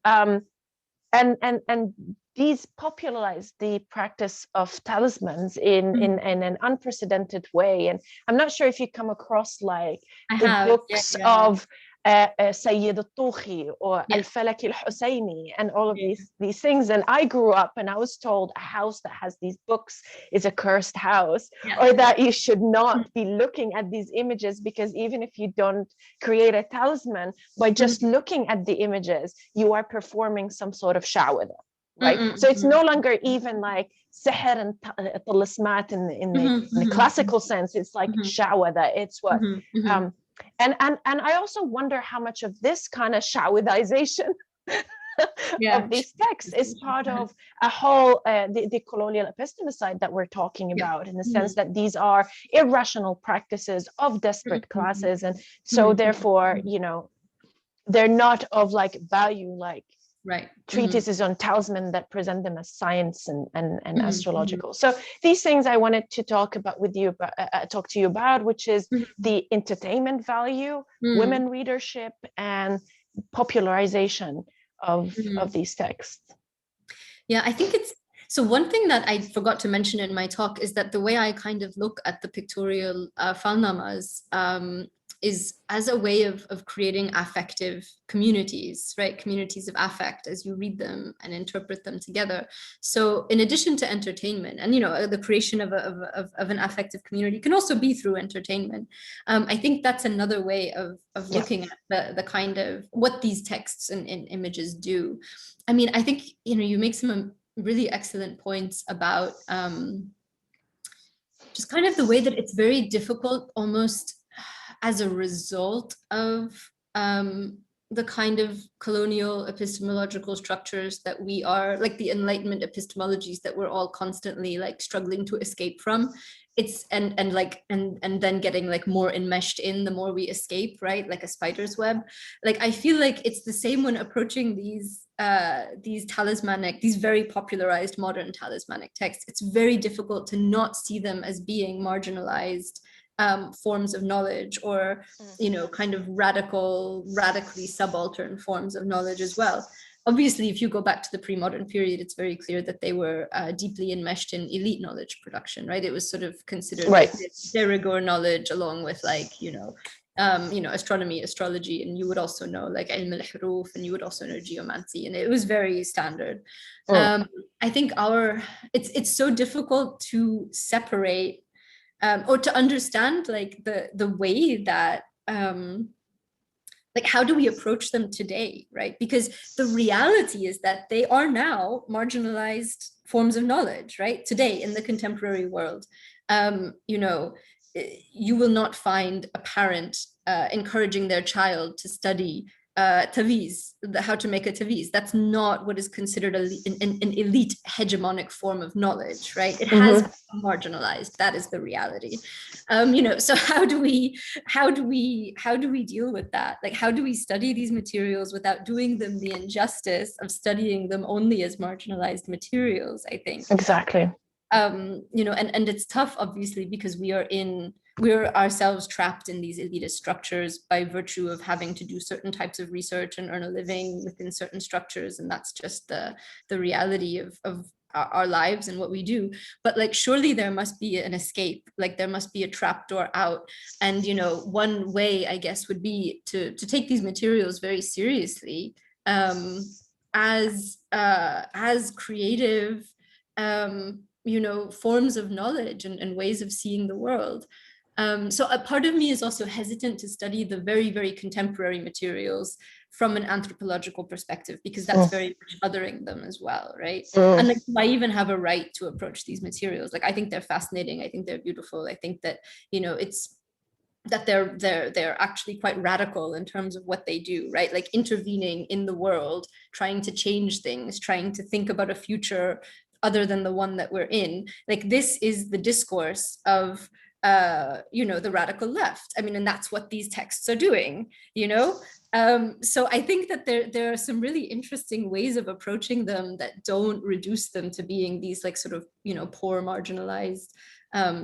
these popularized the practice of talismans in an unprecedented way. And I'm not sure if you come across like books of Sayyid al-Tuhi or Al-Falaki al-Husayni and all of these things. And I grew up and I was told a house that has these books is a cursed house, or that you should not be looking at these images, because even if you don't create a talisman, by just looking at the images, you are performing some sort of shawada, right? So it's no longer even like sihr and talismat in the classical sense. It's like shawada. It's what and I also wonder how much of this kind of shawadization of these texts is part of a whole the colonial epistemicide that we're talking about, in the sense that these are irrational practices of desperate classes, and so therefore, you know, they're not of like value, like treatises on talisman that present them as science and astrological. So these things I wanted to talk about with you, talk to you about, which is the entertainment value, women readership, and popularization of these texts.
Yeah, I think it's, so one thing that I forgot to mention in my talk is that the way I kind of look at the pictorial falnamas is as a way of creating affective communities, right? Communities of affect as you read them and interpret them together. So in addition to entertainment, and, you know, the creation of an affective community can also be through entertainment. I think that's another way of looking at the kind of what these texts and images do. I mean, I think, you know, you make some really excellent points about just kind of the way that it's very difficult almost as a result of the kind of colonial epistemological structures that we are, like the Enlightenment epistemologies that we're all constantly like struggling to escape from. It's and then getting like more enmeshed in the more we escape, right? Like a spider's web. Like I feel like it's the same when approaching these talismanic, these very popularized modern talismanic texts. It's very difficult to not see them as being marginalized forms of knowledge, or, you know, kind of radically subaltern forms of knowledge as well. Obviously, if you go back to the pre-modern period, it's very clear that they were deeply enmeshed in elite knowledge production, right? It was sort of considered like de rigueur knowledge, along with like, you know, astronomy, astrology, and you would also know like ilm al-huruf, and you would also know geomancy, and it was very standard. I think it's so difficult to separate or to understand like the way that like how do we approach them today, right? Because the reality is that they are now marginalized forms of knowledge, right? Today in the contemporary world, you know, you will not find a parent encouraging their child to study taviz, how to make a taviz. That's not what is considered an elite hegemonic form of knowledge, right? It has been marginalized. That is the reality. You know, so how do we deal with that? Like, how do we study these materials without doing them the injustice of studying them only as marginalized materials? I think
exactly.
You know, and it's tough, obviously, because we're ourselves trapped in these elitist structures by virtue of having to do certain types of research and earn a living within certain structures, and that's just the reality of our lives and what we do. But like, surely there must be an escape, like there must be a trapdoor out. And, you know, one way, I guess, would be to take these materials very seriously as creative you know, forms of knowledge and ways of seeing the world. So a part of me is also hesitant to study the very, very contemporary materials from an anthropological perspective, because that's very much othering them as well, right? And like, I even have a right to approach these materials. Like, I think they're fascinating. I think they're beautiful. I think that, you know, it's that they're actually quite radical in terms of what they do, right? Like intervening in the world, trying to change things, trying to think about a future other than the one that we're in. Like, this is the discourse of you know, the radical left. I mean, and that's what these texts are doing, you know? So I think that there are some really interesting ways of approaching them that don't reduce them to being these like sort of, you know, poor, marginalized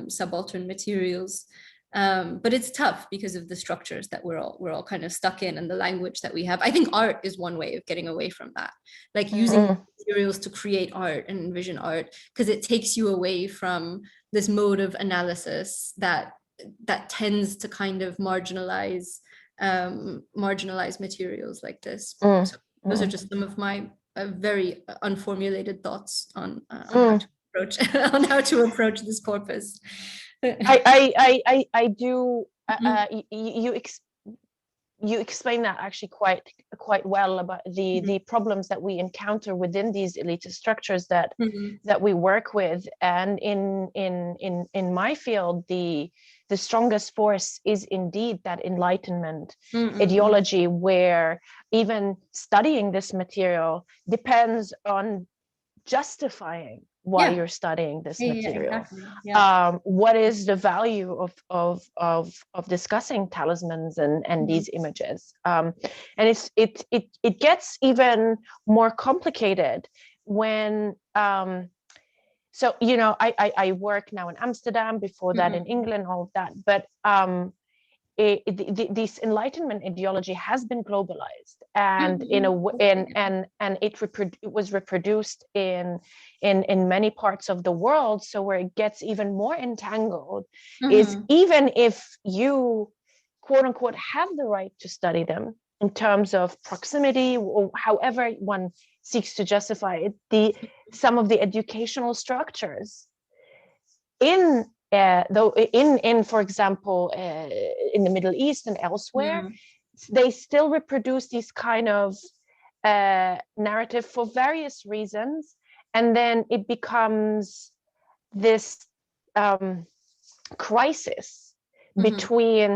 subaltern materials. But it's tough because of the structures that we're all kind of stuck in, and the language that we have. I think art is one way of getting away from that, like using materials to create art and envision art, because it takes you away from this mode of analysis that tends to kind of marginalize marginalized materials like this.
Mm,
So those are
mm,
just some of my very unformulated thoughts on
mm.
on how to approach this corpus.
I do.
Mhm.
You explain that actually quite well about the problems that we encounter within these elitist structures that
Mhm.
that we work with. And in my field, the strongest force is indeed that Enlightenment
Mhm.
ideology, where even studying this material depends on justifying why
Yeah.
you're studying this
Yeah,
material.
exactly. Yeah.
What is the value of discussing talismans and
Mhm.
these images? And it gets even more complicated when so I work now in Amsterdam, before that in
Mhm.
England, all of that, but this Enlightenment ideology has been globalized, and in a and it was reproduced in many parts of the world. So where it gets even more entangled is,
Mhm.
even if you quote unquote have the right to study them in terms of proximity, or however one seeks to justify it, some of the educational structures in though in for example in the Middle East and elsewhere,
Mhm.
they still reproduce these kind of narrative for various reasons, and then it becomes this crisis
Mhm.
between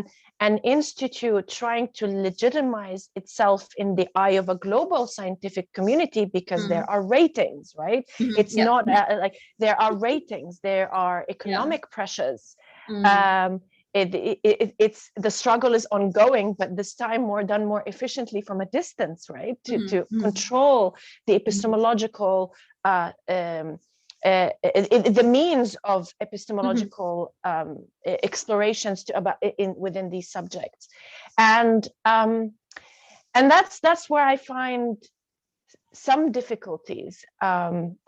an institute trying to legitimize itself in the eye of a global scientific community, because there are ratings, right?
Mhm.
It's
Yeah.
not like there are ratings, there are economic pressures.
Mm.
It's the struggle is ongoing, but this time done more efficiently from a distance, right? To
Mhm.
control the epistemological the means of epistemological explorations within these subjects, and that's where I find some difficulties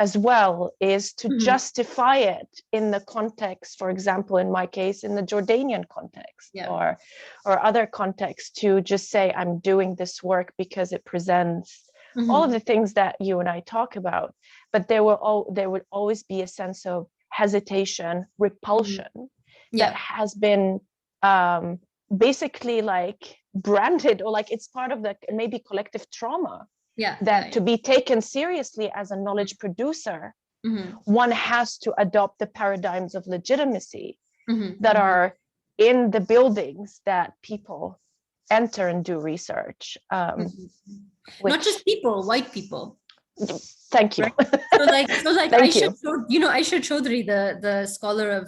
as well, is to
Mhm.
justify it in the context, for example, in my case, in the Jordanian context,
Yeah.
or other contexts, to just say I'm doing this work because it presents all of the things that you and I talk about. But there would always be a sense of hesitation, repulsion, that
Yeah.
has been basically like branded, or like it's part of the maybe collective trauma,
Yeah.
that to be taken seriously as a knowledge producer,
Mhm.
one has to adopt the paradigms of legitimacy
Mhm.
that are in the buildings that people enter and do research.
Not just
Which,
people, white people.
thank you.
Right. So like
Thank you.
Aisha Chaudhry, the scholar of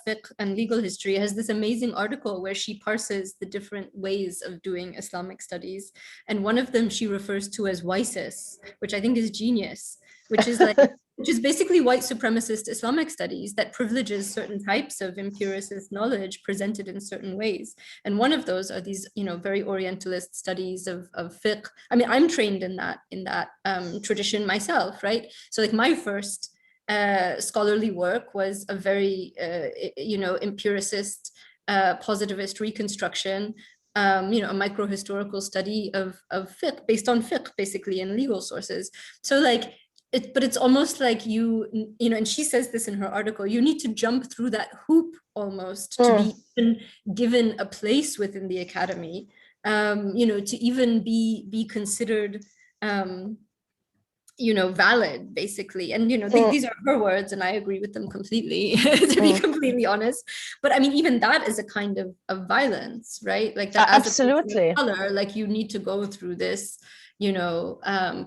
fiqh and legal history, has this amazing article where she parses the different ways of doing Islamic studies, and one of them she refers to as WISIS, which I think is genius, which is basically white supremacist Islamic studies that privileges certain types of empiricist knowledge presented in certain ways. And one of those are these, very Orientalist studies of fiqh. I mean, I'm trained in that tradition myself, right? So like my first scholarly work was a very, empiricist, positivist reconstruction, a micro-historical study of fiqh, based on fiqh, basically, in legal sources. So like, but it's almost like and she says this in her article, you need to jump through that hoop almost to be even given a place within the academy, to even be considered, valid, basically. And, these are her words, and I agree with them completely, to be completely honest. But I mean, even that is a kind of violence, right? Like that, as a person
Absolutely.
of color, like you need to go through this,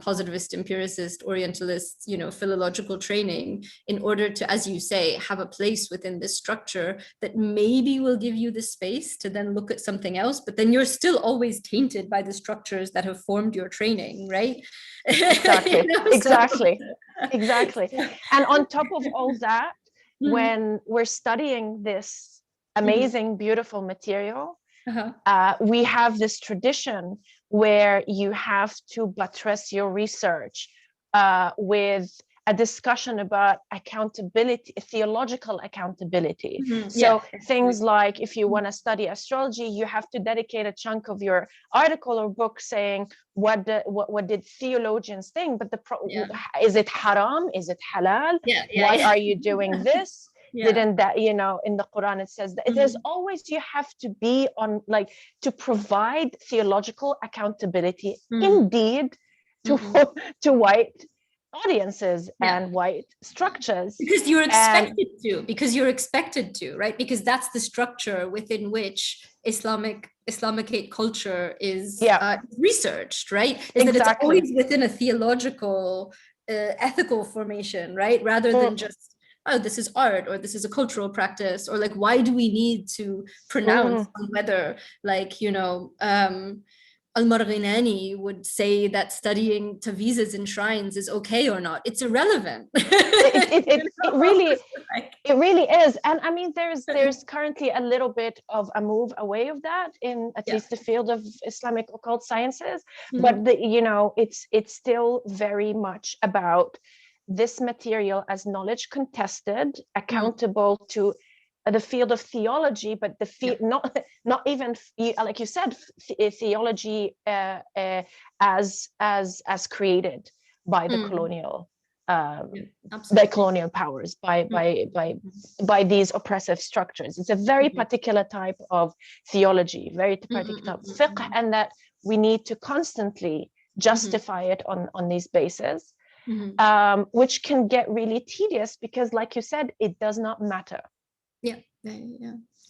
positivist, empiricist, Orientalist, philological training in order to, as you say, have a place within this structure that maybe will give you the space to then look at something else, but then you're still always tainted by the structures that have formed your training, right?
Exactly. Exactly. And on top of all that, when we're studying this amazing, beautiful material, we have this tradition where you have to buttress your research with a discussion about accountability, theological accountability. So things like, if you want to study astrology, you have to dedicate a chunk of your article or book saying what did theologians think, but is it haram, is it halal, why are you doing this? Didn't that, you know, in the Quran it says that there's always, you have to be on, like, to provide theological accountability indeed to white audiences and white structures,
because you're expected to, right? Because that's the structure within which Islamicate culture is researched, right? Is that it's always within a theological ethical formation, right? Rather than just, oh, this is art, or this is a cultural practice, or like, why do we need to pronounce on whether, like, you know, Al-Marghinani would say that studying tavizas in shrines is okay or not. It's irrelevant.
It really is. And I mean, there's currently a little bit of a move away of that in at least the field of Islamic occult sciences. But you know, it's still very much about this material as knowledge contested, accountable to the field of theology, but the not even, like you said, theology as created by the colonial by colonial powers, by these oppressive structures. It's a very particular type of theology, very particular type of fiqh, and that we need to constantly justify it on these bases. Which can get really tedious because, like you said, it does not matter.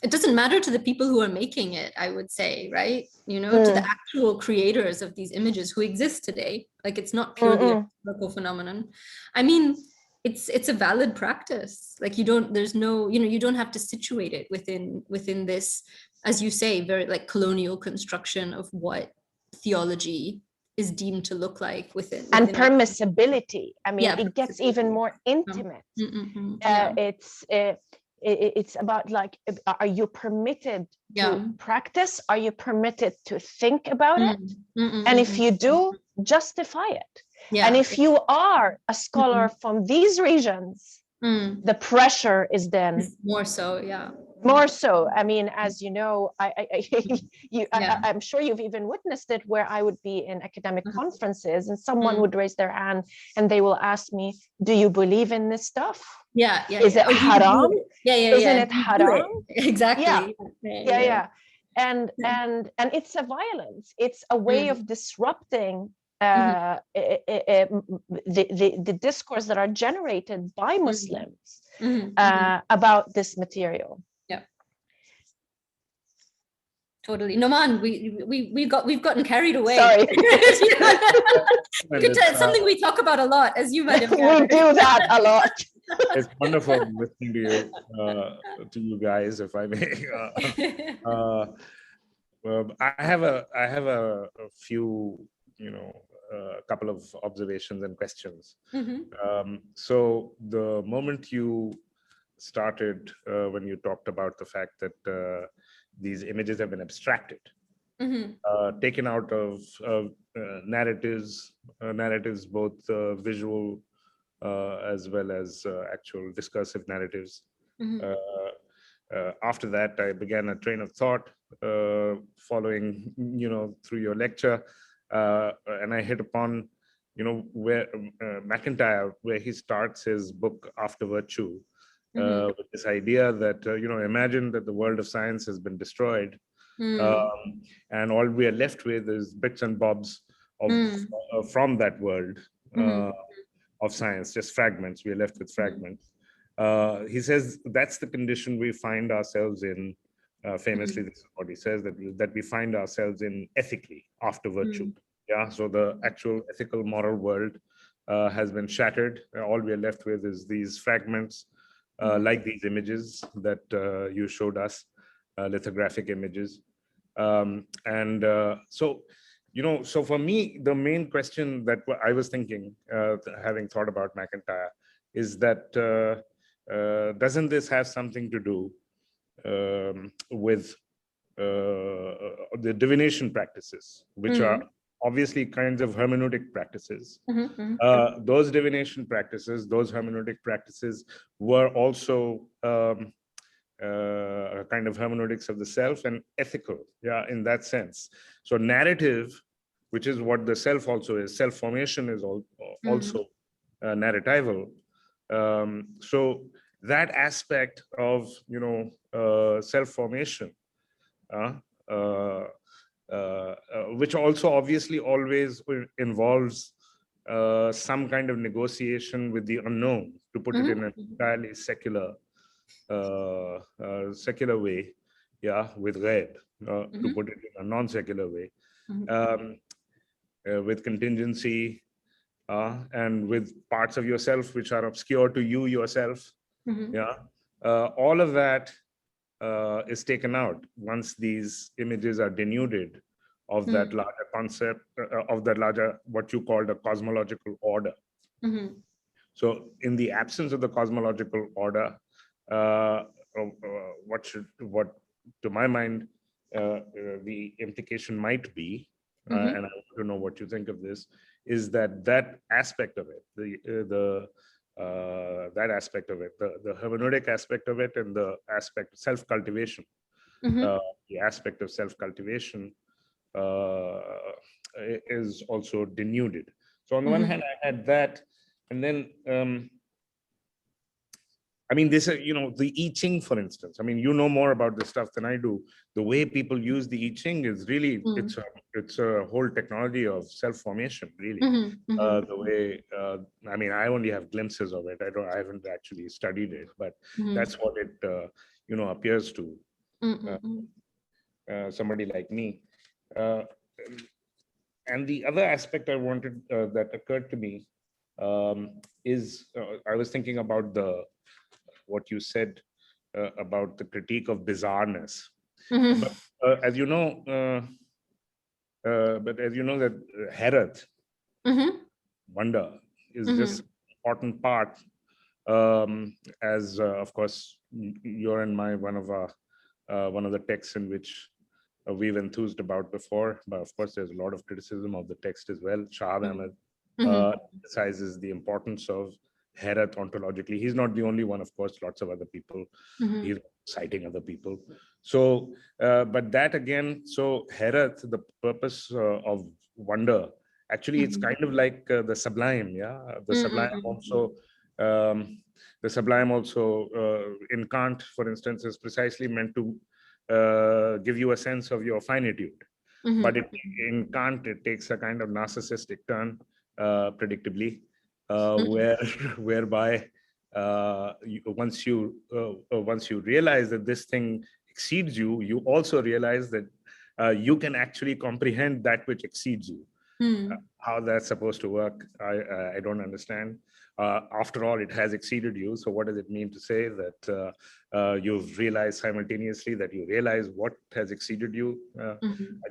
It doesn't matter to the people who are making it, I would say, right? You know, to the actual creators of these images who exist today. Like, it's not purely a historical phenomenon. I mean, it's a valid practice. Like, there's no, you know, you don't have to situate it within this, as you say, very like colonial construction of what theology is deemed to look like within
and permissibility. I mean, it gets even more intimate. It's about, like, are you permitted to practice? Are you permitted to think about it? And if you do, justify it. And if you are a scholar from these regions, the pressure is then
more so,
more so. I mean, as you know, I'm sure you've even witnessed it, where I would be in academic conferences and someone would raise their hand and they will ask me, do you believe in this stuff? Is it haram? Isn't it haram?
Exactly.
And it's a violence. It's a way of disrupting the discourse that are generated by Muslims about this material.
Totally. Nauman, we've gotten carried away.
Sorry.
It's something we talk about a lot, as you might have gathered.
We do that a lot.
It's wonderful listening to you guys, if I may. I have a few, you know, a couple of observations and questions. So the moment you started, when you talked about the fact that these images have been abstracted, taken out of narratives, both visual as well as actual discursive narratives. After that, I began a train of thought following, you know, through your lecture, and I hit upon, you know, where McIntyre, where he starts his book After Virtue, with this idea that, you know, imagine that the world of science has been destroyed, and all we are left with is bits and bobs of from that world of science, just fragments. We are left with fragments. He says that's the condition we find ourselves in. Famously, this is what he says, that we find ourselves in ethically after virtue. So the actual ethical moral world has been shattered. All we are left with is these fragments, like these images that you showed us, lithographic images. So, you know, so for me, the main question that I was thinking, having thought about McIntyre, is that doesn't this have something to do with the divination practices, which are obviously kinds of hermeneutic practices. Those divination practices, those hermeneutic practices were also a kind of hermeneutics of the self and ethical, yeah, in that sense. So narrative, which is what the self also is, self-formation is also narratival. So that aspect of, self-formation, which also obviously always involves some kind of negotiation with the unknown, to put it in an entirely secular way, yeah, with Ghaib, to put it in a non-secular way, with contingency, and with parts of yourself which are obscure to you yourself, yeah, all of that is taken out once these images are denuded of that larger concept, of that larger, what you called a cosmological order. So in the absence of the cosmological order, what to my mind, the implication might be, and I want to know what you think of this, is that aspect of it, that aspect of it, the hermeneutic aspect of it, and the aspect of self-cultivation, the aspect of self-cultivation is also denuded. So on the one hand, I had that, and then I mean, this, the I Ching, for instance. I mean, you know more about this stuff than I do. The way people use the I Ching is really, it's a whole technology of self-formation, really. The way, I mean, I only have glimpses of it. I haven't actually studied it, but that's what it, appears to somebody like me. And the other aspect I wanted, that occurred to me, is I was thinking about what you said about the critique of bizarreness. But as you know, that Herath, wonder, is just an important part, as of course you're and my one of the texts in which we've enthused about before, but of course there's a lot of criticism of the text as well. Shahab Ahmed emphasizes the importance of Herath ontologically. He's not the only one, of course, lots of other people. He's citing other people. So, but that again, so Herath, the purpose of wonder, actually it's kind of like the sublime, yeah? The sublime also, in Kant, for instance, is precisely meant to give you a sense of your finitude. But in Kant, it takes a kind of narcissistic turn, predictably, whereby once you realize that this thing exceeds you, you also realize that you can actually comprehend that which exceeds you. How that's supposed to work, I don't understand. After all, it has exceeded you. So what does it mean to say that you've realized simultaneously that you realize what has exceeded you? I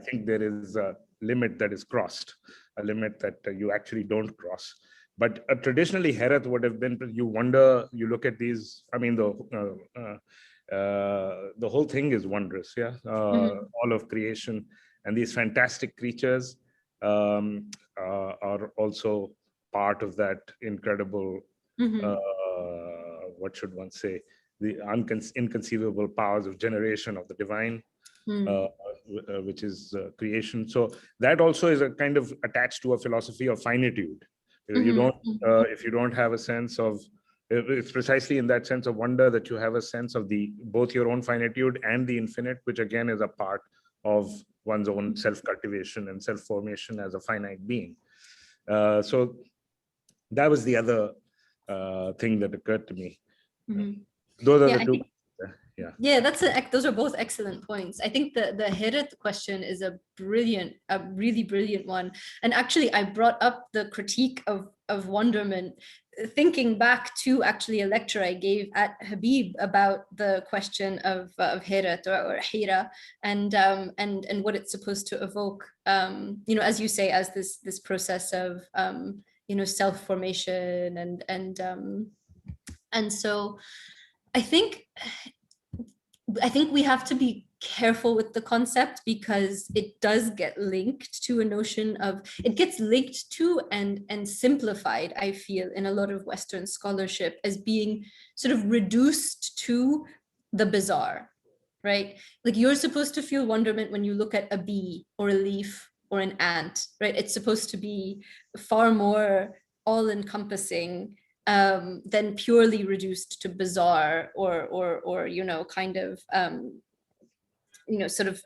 think there is a limit that is crossed, a limit that you actually don't cross. But traditionally, Herath would have been, you wonder, you look at these, I mean, the whole thing is wondrous, yeah? All of creation and these fantastic creatures are also part of that incredible, what should one say, the inconceivable powers of generation of the divine, which is creation. So that also is a kind of attached to a philosophy of finitude. You don't, if you don't have a sense of, it's precisely in that sense of wonder that you have a sense of both your own finitude and the infinite, which again is a part of one's own self-cultivation and self-formation as a finite being. So that was the other thing that occurred to me. Those are the two.
Yeah, those are both excellent points. I think the Herath question is a really brilliant one. And actually, I brought up the critique of wonderment, thinking back to actually a lecture I gave at Habib about the question of Herath or Hira, and what it's supposed to evoke. As you say, as this process of self-formation and so I think we have to be careful with the concept, because it does get linked to a notion of, it gets linked to and simplified, I feel, in a lot of Western scholarship as being sort of reduced to the bizarre, right? Like, you're supposed to feel wonderment when you look at a bee or a leaf or an ant, right? It's supposed to be far more all-encompassing than purely reduced to bizarre or you know, kind of you know, sort of,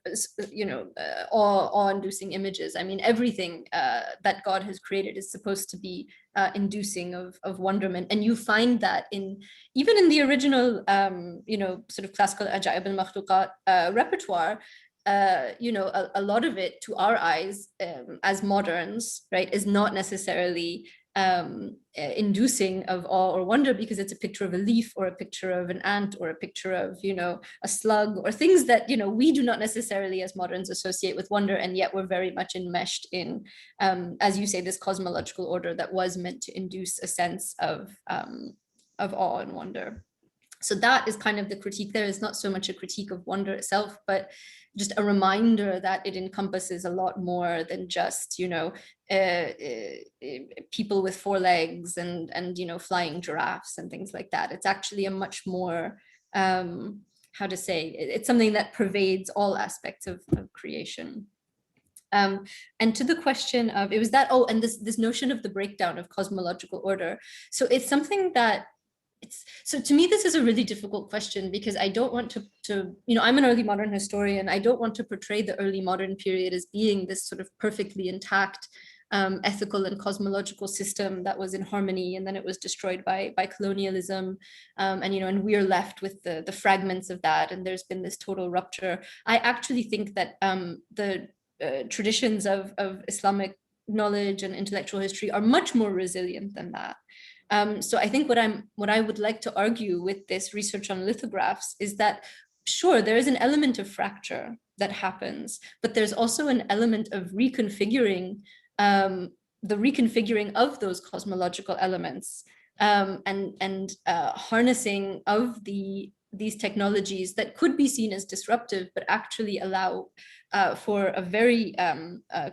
you know, awe-inducing images. I mean, everything that God has created is supposed to be inducing of wonderment. And you find that in, even in the original, you know, sort of classical Ajaib al-Makhluqat repertoire, you know, a lot of it to our eyes as moderns, right, is not necessarily inducing of awe or wonder, because it's a picture of a leaf or a picture of an ant or a picture of, you know, a slug, or things that, you know, we do not necessarily as moderns associate with wonder, and yet we're very much enmeshed in, as you say, this cosmological order that was meant to induce a sense of awe and wonder. So that is kind of the critique there. Is not so much a critique of wonder itself, but just a reminder that it encompasses a lot more than just, you know, people with 4 legs and you know, flying giraffes and things like that. It's actually a much more, how to say, it's something that pervades all aspects of creation. And to the question of, it was that, oh, and this notion of the breakdown of cosmological order. So it's something that, so to me, this is a really difficult question, because I don't want to, you know, I'm an early modern historian. I don't want to portray the early modern period as being this sort of perfectly intact ethical and cosmological system that was in harmony, and then it was destroyed by colonialism, and you know, and we're left with the fragments of that, and there's been this total rupture. I actually think that the traditions of Islamic knowledge and intellectual history are much more resilient than that. So I think what I would like to argue with this research on lithographs is that, sure, there is an element of fracture that happens, but there's also an element of reconfiguring, the reconfiguring of those cosmological elements, and harnessing of these technologies that could be seen as disruptive, but actually allow for a very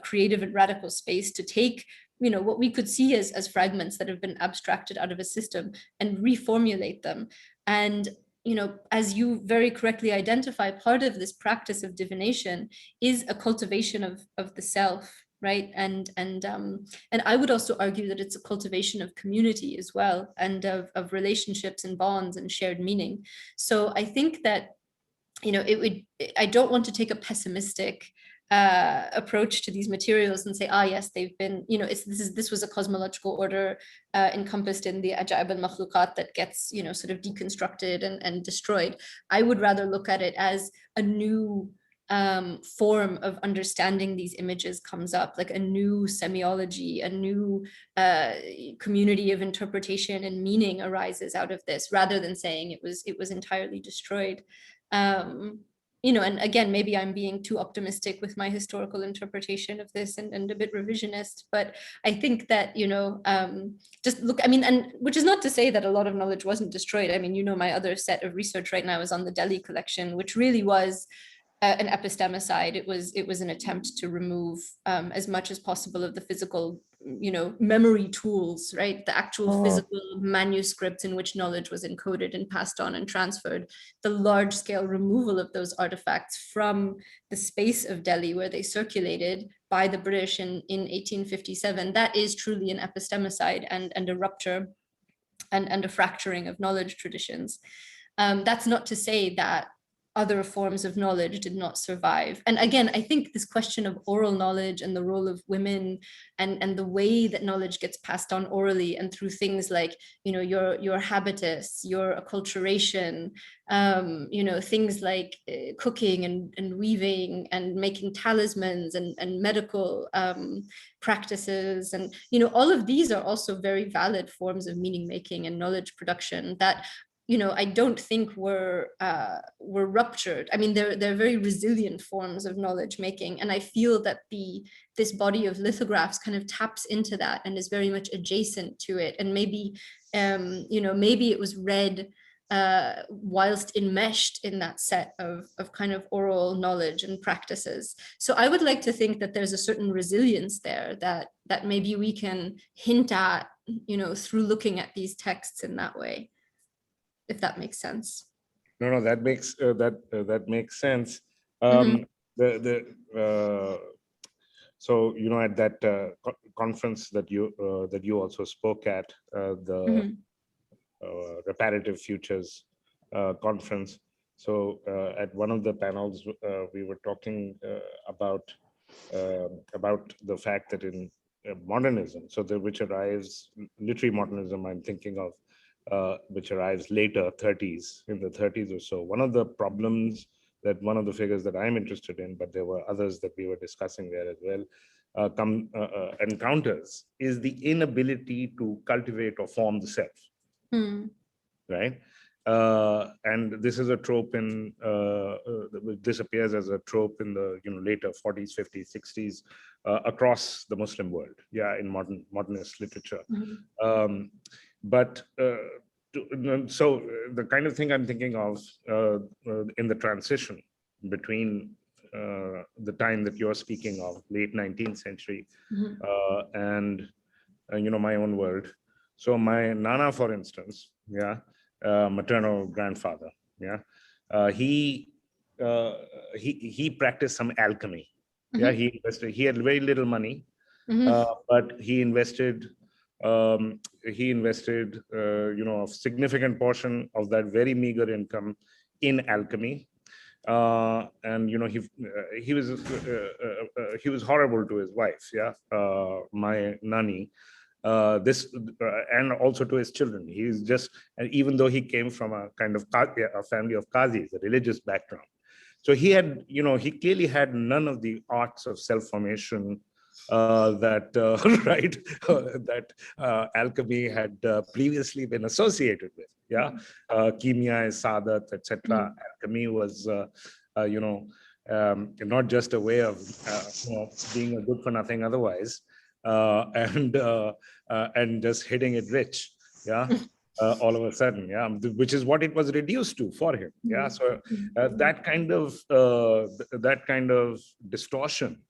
creative and radical space to take, you know, what we could see as fragments that have been abstracted out of a system and reformulate them. And, you know, as you very correctly identify, part of this practice of divination is a cultivation of the self, right? And I would also argue that it's a cultivation of community as well, and of relationships and bonds and shared meaning. So I think that, you know, I don't want to take a pessimistic approach to these materials and say, yes, they've been, you know, this was a cosmological order encompassed in the Ajaib al-Makhluqat that gets, you know, sort of deconstructed and destroyed. I would rather look at it as a new form of understanding these images comes up, like a new semiology, a new community of interpretation and meaning arises out of this, rather than saying it was entirely destroyed. You know, and again, maybe I'm being too optimistic with my historical interpretation of this and a bit revisionist, but I think that, you know, just look, I mean, and which is not to say that a lot of knowledge wasn't destroyed. I mean, you know, my other set of research right now is on the Delhi collection, which really was an epistemicide. It was an attempt to remove as much as possible of the physical, you know, memory tools, right? The actual physical manuscripts in which knowledge was encoded and passed on and transferred. The large scale removal of those artifacts from the space of Delhi where they circulated by the British in 1857, that is truly an epistemicide and a rupture and a fracturing of knowledge traditions. That's not to say that other forms of knowledge did not survive. And again, I think this question of oral knowledge and the role of women and the way that knowledge gets passed on orally and through things like, you know, your habitus, your acculturation, you know, things like cooking and weaving and making talismans and medical practices. And, you know, all of these are also very valid forms of meaning making and knowledge production that, you know, I don't think were ruptured. I mean, they're very resilient forms of knowledge making, and I feel that this body of lithographs kind of taps into that and is very much adjacent to it. And maybe, you know, maybe it was read whilst enmeshed in that set of kind of oral knowledge and practices. So I would like to think that there's a certain resilience there that maybe we can hint at, through looking at these texts in that way, if that makes sense.
No, that makes that makes sense. So at that conference that you also spoke at, the Reparative Futures conference. So at one of the panels, we were talking about the fact that in modernism, which arrives, literary modernism, I'm thinking of, which arrives later, in the 30s or so. One of the problems that one of the figures that I'm interested in, but there were others that we were discussing there as well, encounters, is the inability to cultivate or form the self. Right? And this is a trope in, this appears as a trope in the later 40s, 50s, 60s across the Muslim world, in modernist literature. So the kind of thing I'm thinking of in the transition between the time that you're speaking of, late 19th century, and my own world. So my Nana, for instance, maternal grandfather, he practiced some alchemy. He had very little money, but he invested a significant portion of that very meager income in alchemy. And he was horrible to his wife, my Nani. And also to his children. He's just, and even though he came from a kind of a family of qazis, a religious background, so he had, he clearly had none of the arts of self-formation that alchemy had previously been associated with. Kimia, Sadat, etc. Alchemy was, not just a way of being a good for nothing otherwise. And just hitting it rich, all of a sudden, which is what it was reduced to for him. So that kind of distortion,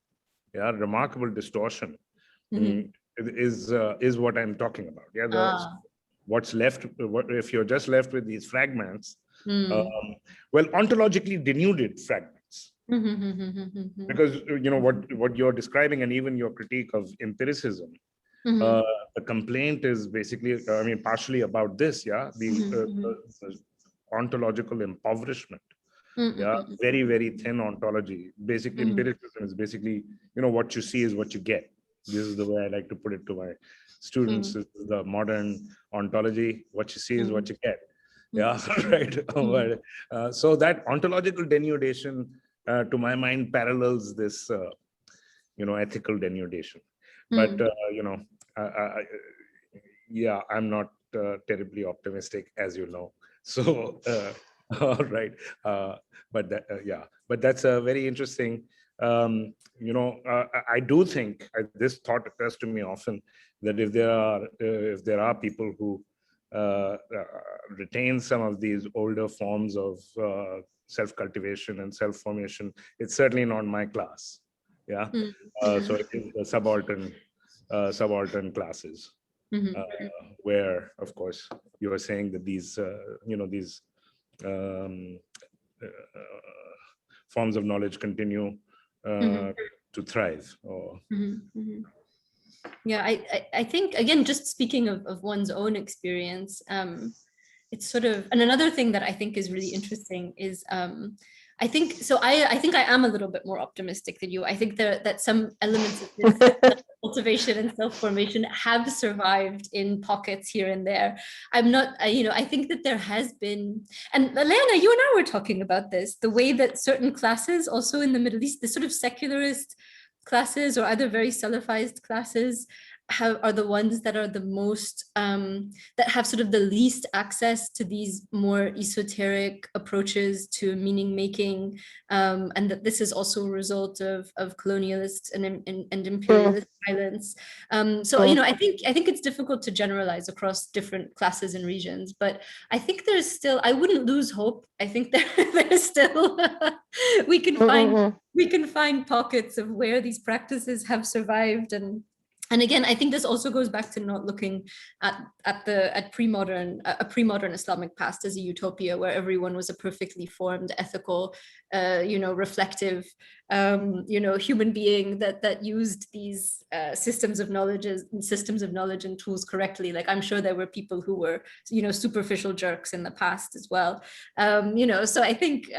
remarkable distortion, is what I'm talking about. What's left, if you're just left with these fragments, well, ontologically denuded fragments. Because what you're describing, and even your critique of empiricism, the complaint is basically, partially about this, the ontological impoverishment, very, very thin ontology. Basic empiricism is basically, what you see is what you get. This is the way I like to put it to my students. This is the modern ontology. What you see is what you get. Right. So that ontological denudation, to my mind, parallels this, ethical denudation. But I'm not terribly optimistic, as you know. So, right. But that's a very interesting. I do think this thought occurs to me often, that if there are people who retain some of these older forms of self-cultivation and self-formation, it's certainly not my class. So it is the subaltern classes, where, of course, you are saying that these forms of knowledge continue to thrive.
I think, again, just speaking of one's own experience, it's sort of, and another thing that I think is really interesting is, I think I am a little bit more optimistic than you. I think that some elements of this cultivation and self-formation have survived in pockets here and there. I'm not, I think that there has been, and Liana, you and I were talking about this, the way that certain classes also in the Middle East, the sort of secularist classes or other very Salafized classes, are the ones that are the most that have sort of the least access to these more esoteric approaches to meaning making, and that this is also a result of colonialist and imperialist violence. So I think it's difficult to generalize across different classes and regions, but I think there's still, I wouldn't lose hope. I think there's still we can find pockets of where these practices have survived. And again, I think this also goes back to not looking at pre-modern Islamic past as a utopia where everyone was a perfectly formed, ethical, reflective, human being that used these systems of knowledge and tools correctly. Like, I'm sure there were people who were, superficial jerks in the past as well. So I think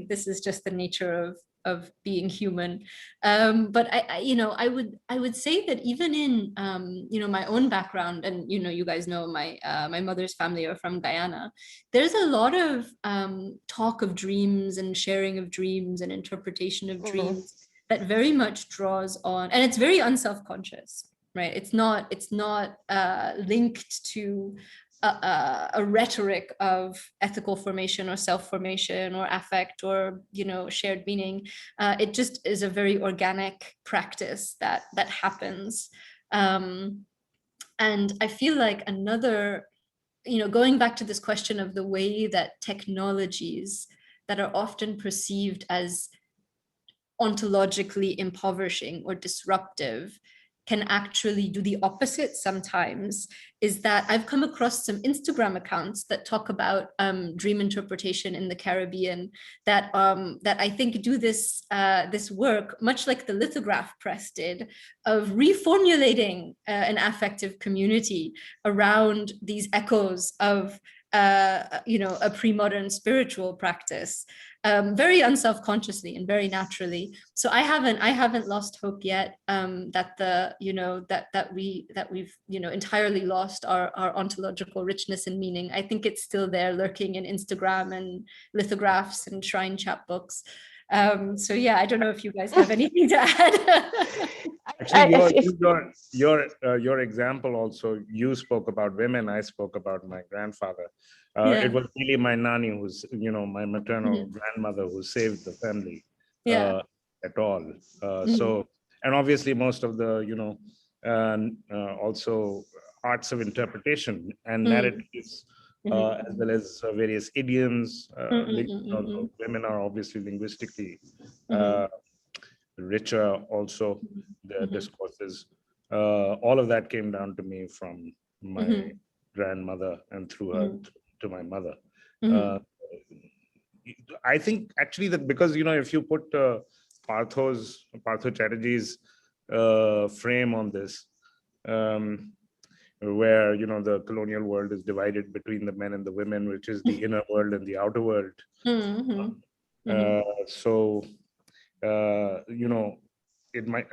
this is just the nature of being human. But I would say that even in my own background, and you guys know my mother's family are from Guyana, there's a lot of talk of dreams and sharing of dreams and interpretation of dreams that very much draws on, and it's very unself-conscious, right? It's not linked to a rhetoric of ethical formation or self-formation or affect or shared meaning. It just is a very organic practice that happens, and I feel like another, going back to this question of the way that technologies that are often perceived as ontologically impoverishing or disruptive can actually do the opposite sometimes, is that I've come across some Instagram accounts that talk about dream interpretation in the Caribbean that I think do this work, much like the Lithograph press did, of reformulating an affective community around these echoes of a pre-modern spiritual practice, very unself-consciously and very naturally. So I haven't lost hope yet that we've entirely lost our ontological richness and meaning. I think it's still there, lurking in Instagram and lithographs and shrine chapbooks. So yeah, I don't know if you guys have anything to add.
Actually, your example also, you spoke about women, I spoke about my grandfather. It was really my nanny, who's my maternal grandmother, who saved the family at all. So, and obviously most of the also arts of interpretation and narratives, as well as various idioms. Women are obviously linguistically richer also, their discourses. All of that came down to me from my grandmother and through her to my mother. I think actually that because, if you put Partho Chatterjee's frame on this, where, the colonial world is divided between the men and the women, which is the inner world and the outer world. So, it might,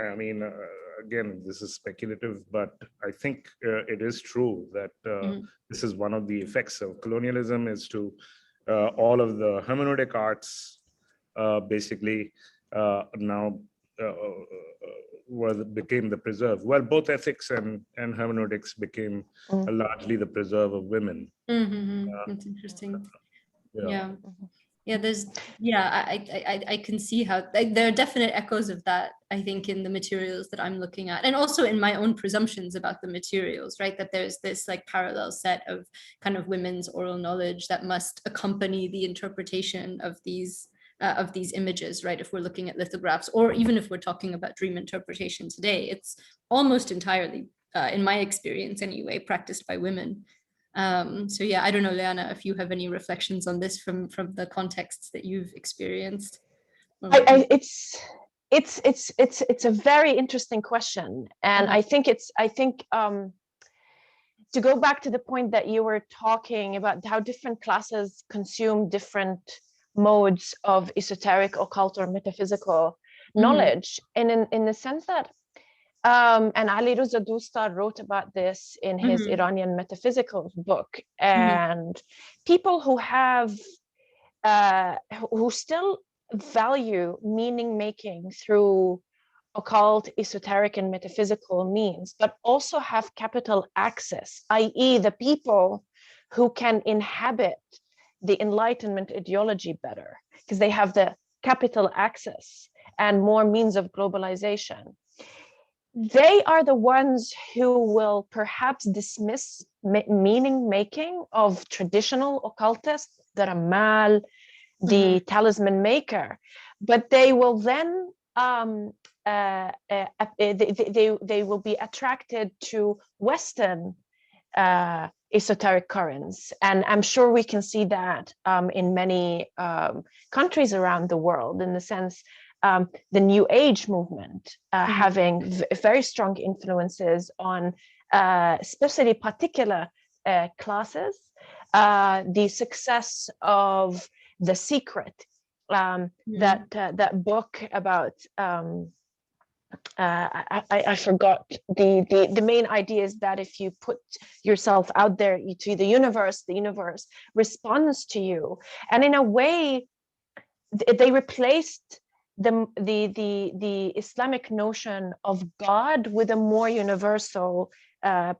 again, this is speculative, but I think it is true that this is one of the effects of colonialism, is to all of the hermeneutic arts basically now became the preserve. Well, both ethics and hermeneutics became largely the preserve of women.
That's interesting. I can see how there are definite echoes of that, I think, in the materials that I'm looking at, and also in my own presumptions about the materials, right? That there's this like parallel set of kind of women's oral knowledge that must accompany the interpretation of these images, right? If we're looking at lithographs, or even if we're talking about dream interpretation today, it's almost entirely, in my experience anyway, practiced by women. So yeah, I don't know, Liana, if you have any reflections on this from the contexts that you've experienced.
It's a very interesting question, and I think to go back to the point that you were talking about, how different classes consume different modes of esoteric, occult, or metaphysical knowledge, and in the sense that and Ali Reza Dostar wrote about this in his Iranian metaphysical book, and people who have who still value meaning making through occult, esoteric, and metaphysical means, but also have capital access, i.e., the people who can inhabit the Enlightenment ideology better, because they have the capital access and more means of globalization. They are the ones who will perhaps dismiss meaning making of traditional occultists, the Ramal, the talisman maker, but they will then they will be attracted to Western esoteric currents, and I'm sure we can see that in many countries around the world, in the sense the New Age movement having very strong influences on especially particular classes. The success of The Secret, that book about I forgot the main idea is that if you put yourself out there to the universe responds to you, and in a way they replaced the Islamic notion of God with a more universal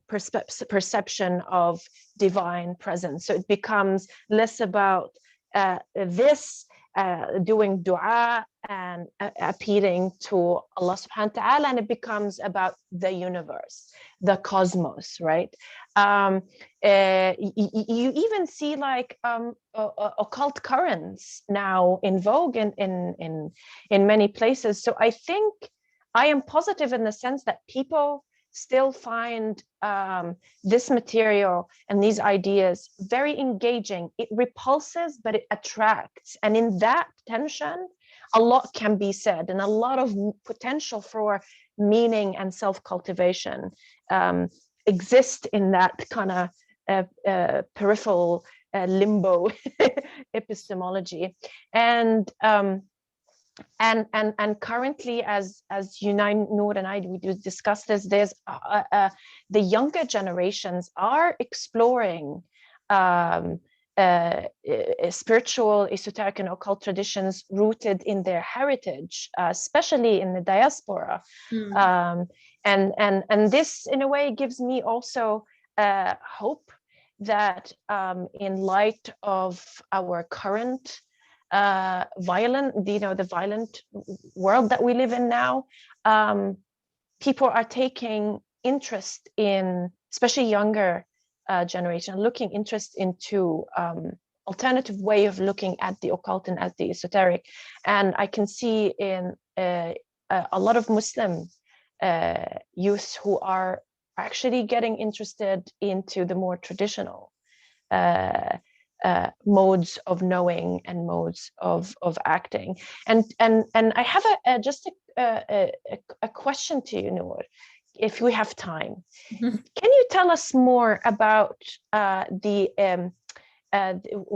perception of divine presence. So it becomes less about doing dua and appealing to Allah subhanahu wa ta'ala, and it becomes about the universe, the cosmos, right? You even see like occult currents now in vogue in many places. So I think I am positive in the sense that people still find this material and these ideas very engaging. It repulses, but it attracts. And in that tension, a lot can be said, and a lot of potential for meaning and self-cultivation exist in that kind of peripheral limbo epistemology. And currently, as you know, Noor and I, we do discuss this, there's the younger generations are exploring spiritual, esoteric, and occult traditions rooted in their heritage, especially in the diaspora. And this, in a way, gives me also hope that in light of our current the violent world that we live in now, people are taking interest in, especially younger generation, looking interest into alternative way of looking at the occult and at the esoteric. And I can see in a lot of Muslim youth who are actually getting interested into the more traditional modes of knowing and modes of acting. And I have just a question to you, Noor, if we have time. Can you tell us more about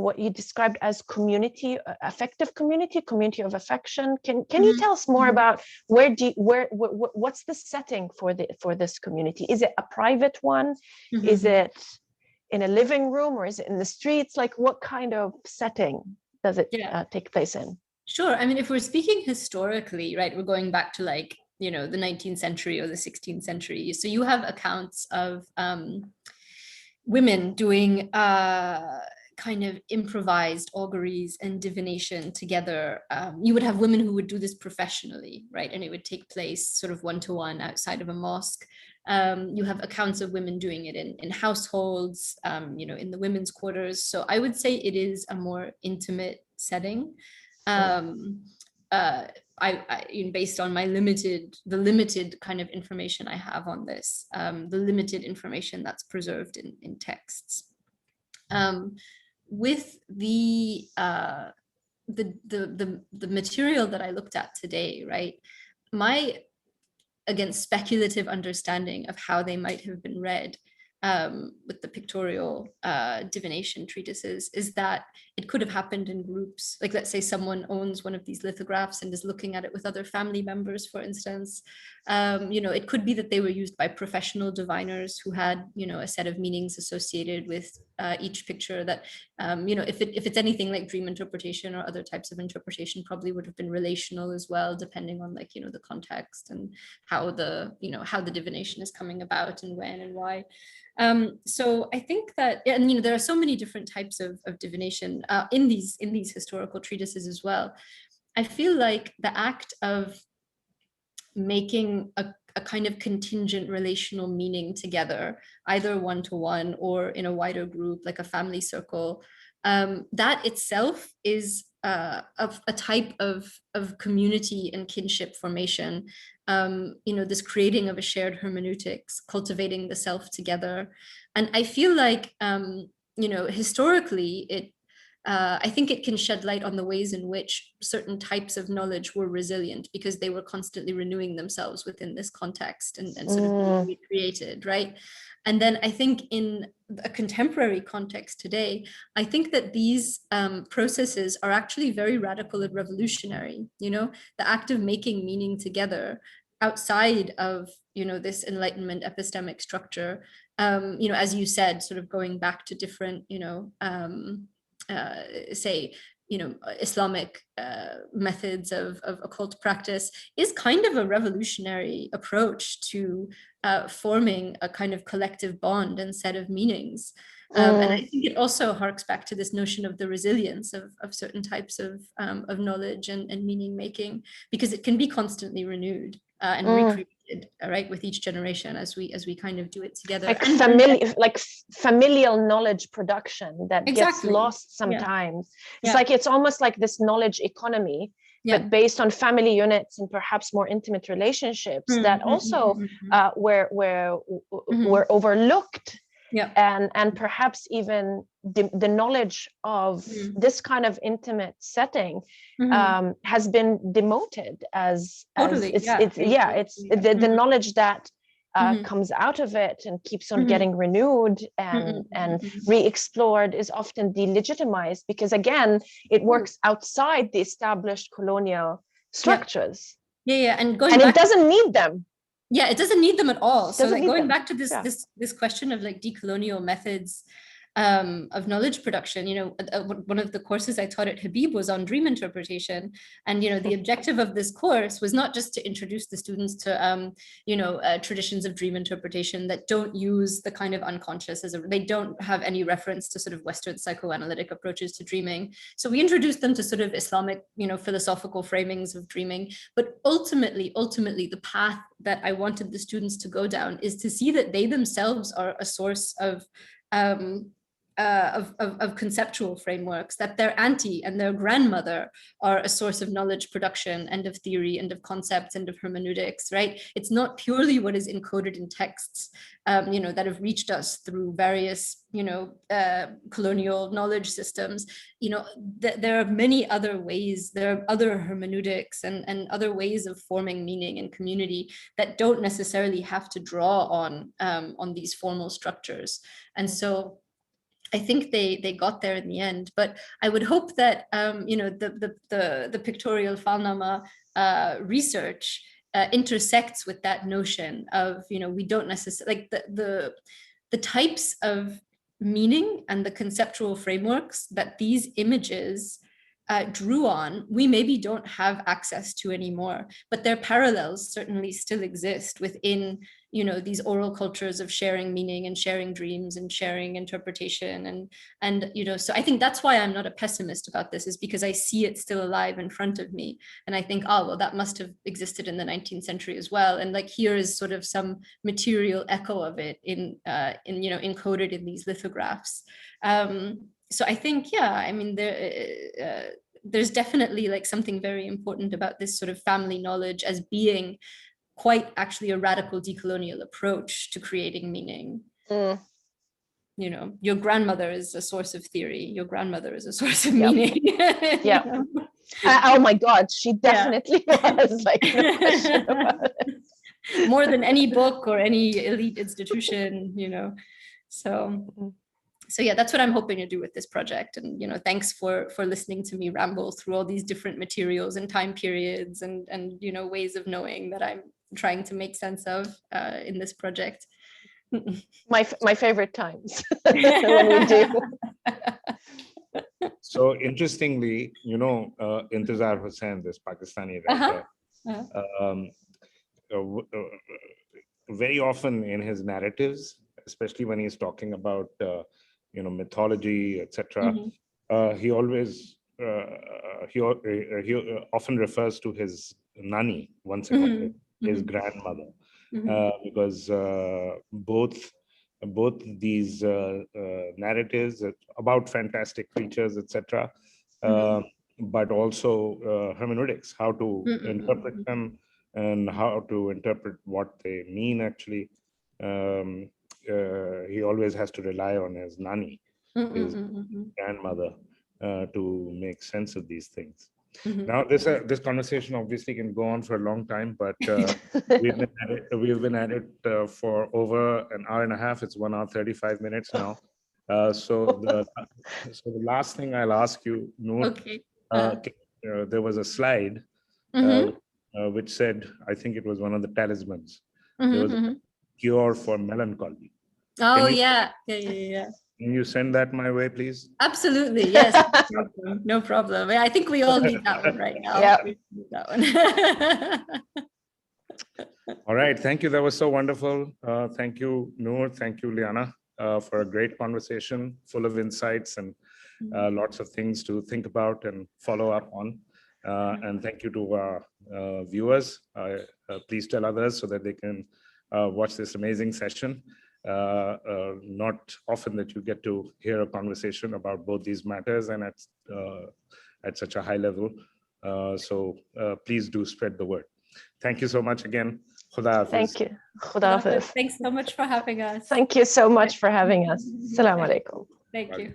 what you described as community, affective community of affection? Can you tell us more about what's the setting for this community? Is it a private one? Is it in a living room, or is it in the streets? Like, what kind of setting does it take place in?
Sure. I mean, if we're speaking historically, right, we're going back to like, the 19th century or the 16th century. So you have accounts of women doing kind of improvised auguries and divination together. You would have women who would do this professionally, right? And it would take place sort of one-to-one outside of a mosque. You have accounts of women doing it in households, in the women's quarters. So I would say it is a more intimate setting. Based on my the limited kind of information I have on this, the limited information that's preserved in texts. With the material that I looked at today, right? My, again, speculative understanding of how they might have been read with the pictorial divination treatises is that it could have happened in groups. Like, let's say someone owns one of these lithographs and is looking at it with other family members, for instance. It could be that they were used by professional diviners who had, a set of meanings associated with each picture that, if it's anything like dream interpretation or other types of interpretation, probably would have been relational as well, depending on the context and how the divination is coming about and when and why. So I think that, and there are so many different types of divination in these historical treatises as well. I feel like the act of making a kind of contingent relational meaning together, either one-to-one or in a wider group, like a family circle, that itself is a type of community and kinship formation. This creating of a shared hermeneutics, cultivating the self together. And I feel like, historically, I think it can shed light on the ways in which certain types of knowledge were resilient because they were constantly renewing themselves within this context and sort of being recreated, right? And then I think in a contemporary context today, I think that these processes are actually very radical and revolutionary. The act of making meaning together outside of, this Enlightenment epistemic structure, as you said, sort of going back to different, Islamic methods of occult practice is kind of a revolutionary approach to forming a kind of collective bond and set of meanings. And I think it also harks back to this notion of the resilience of certain types of knowledge and meaning making, because it can be constantly renewed and recreated, right, with each generation as we kind of do it together.
Like familial knowledge production that gets lost sometimes. It's almost like this knowledge economy, but based on family units and perhaps more intimate relationships that also were overlooked. And perhaps even the knowledge of this kind of intimate setting has been demoted as the knowledge that comes out of it and keeps on getting renewed and re-explored is often delegitimized because, again, it works outside the established colonial structures.
And
it doesn't need them.
Yeah, it doesn't need them at all. So like going back to this question of like decolonial methods of knowledge production, one of the courses I taught at Habib was on dream interpretation. And, the objective of this course was not just to introduce the students to, traditions of dream interpretation that don't use the kind of unconscious they don't have any reference to sort of Western psychoanalytic approaches to dreaming. So we introduced them to sort of Islamic, philosophical framings of dreaming. But ultimately, the path that I wanted the students to go down is to see that they themselves are a source of conceptual frameworks, that their auntie and their grandmother are a source of knowledge production and of theory and of concepts and of hermeneutics, right? It's not purely what is encoded in texts, that have reached us through various, colonial knowledge systems. There are many other ways, there are other hermeneutics and other ways of forming meaning and community that don't necessarily have to draw on these formal structures. And so I think they got there in the end, but I would hope that the pictorial Falnama research intersects with that notion of we don't necessarily like the types of meaning and the conceptual frameworks that these images drew on, we maybe don't have access to anymore, but their parallels certainly still exist within these oral cultures of sharing meaning and sharing dreams and sharing interpretation and so I think that's why I'm not a pessimist about this, is because I see it still alive in front of me, and I think, oh well, that must have existed in the 19th century as well, and like here is sort of some material echo of it in encoded in these lithographs. So I think, there's definitely like something very important about this sort of family knowledge as being quite actually a radical decolonial approach to creating meaning. Your grandmother is a source of theory. Your grandmother is a source of meaning.
Oh my God, she definitely was. Like, no question about it.
More than any book or any elite institution, So yeah, that's what I'm hoping to do with this project. And, thanks for listening to me ramble through all these different materials and time periods and ways of knowing that I'm trying to make sense of in this project.
My favorite times when we do.
So interestingly, Intezar Hussain, this Pakistani writer, very often in his narratives, especially when he's talking about mythology, etc., he always he often refers to his nani once in a while, his grandmother, because both these narratives about fantastic creatures, etc., but also hermeneutics, how to interpret them and how to interpret what they mean actually. He always has to rely on his nani, his grandmother, to make sense of these things. Now, this conversation obviously can go on for a long time, but we've been at it for over an hour and a half. It's 1 hour 35 minutes now. So the last thing I'll ask you, Noor, there was a slide which said, I think it was one of the talismans. There was a cure for melancholy.
Oh, yeah.
Can you send that my way, please?
Absolutely, yes. No problem. I think we all need that one right now.
Yeah.
We need that one.
All right. Thank you. That was so wonderful. Thank you, Noor. Thank you, Liana, for a great conversation full of insights and lots of things to think about and follow up on. And thank you to our viewers. Please tell others so that they can watch this amazing session. Not often that you get to hear a conversation about both these matters and at such a high level. So please do spread the word. Thank you so much again. Khuda Hafiz.
Thank you. Khuda Hafiz.
Thanks so much for having us.
Thank you so much for having us. Assalamu alaikum.
Thank you.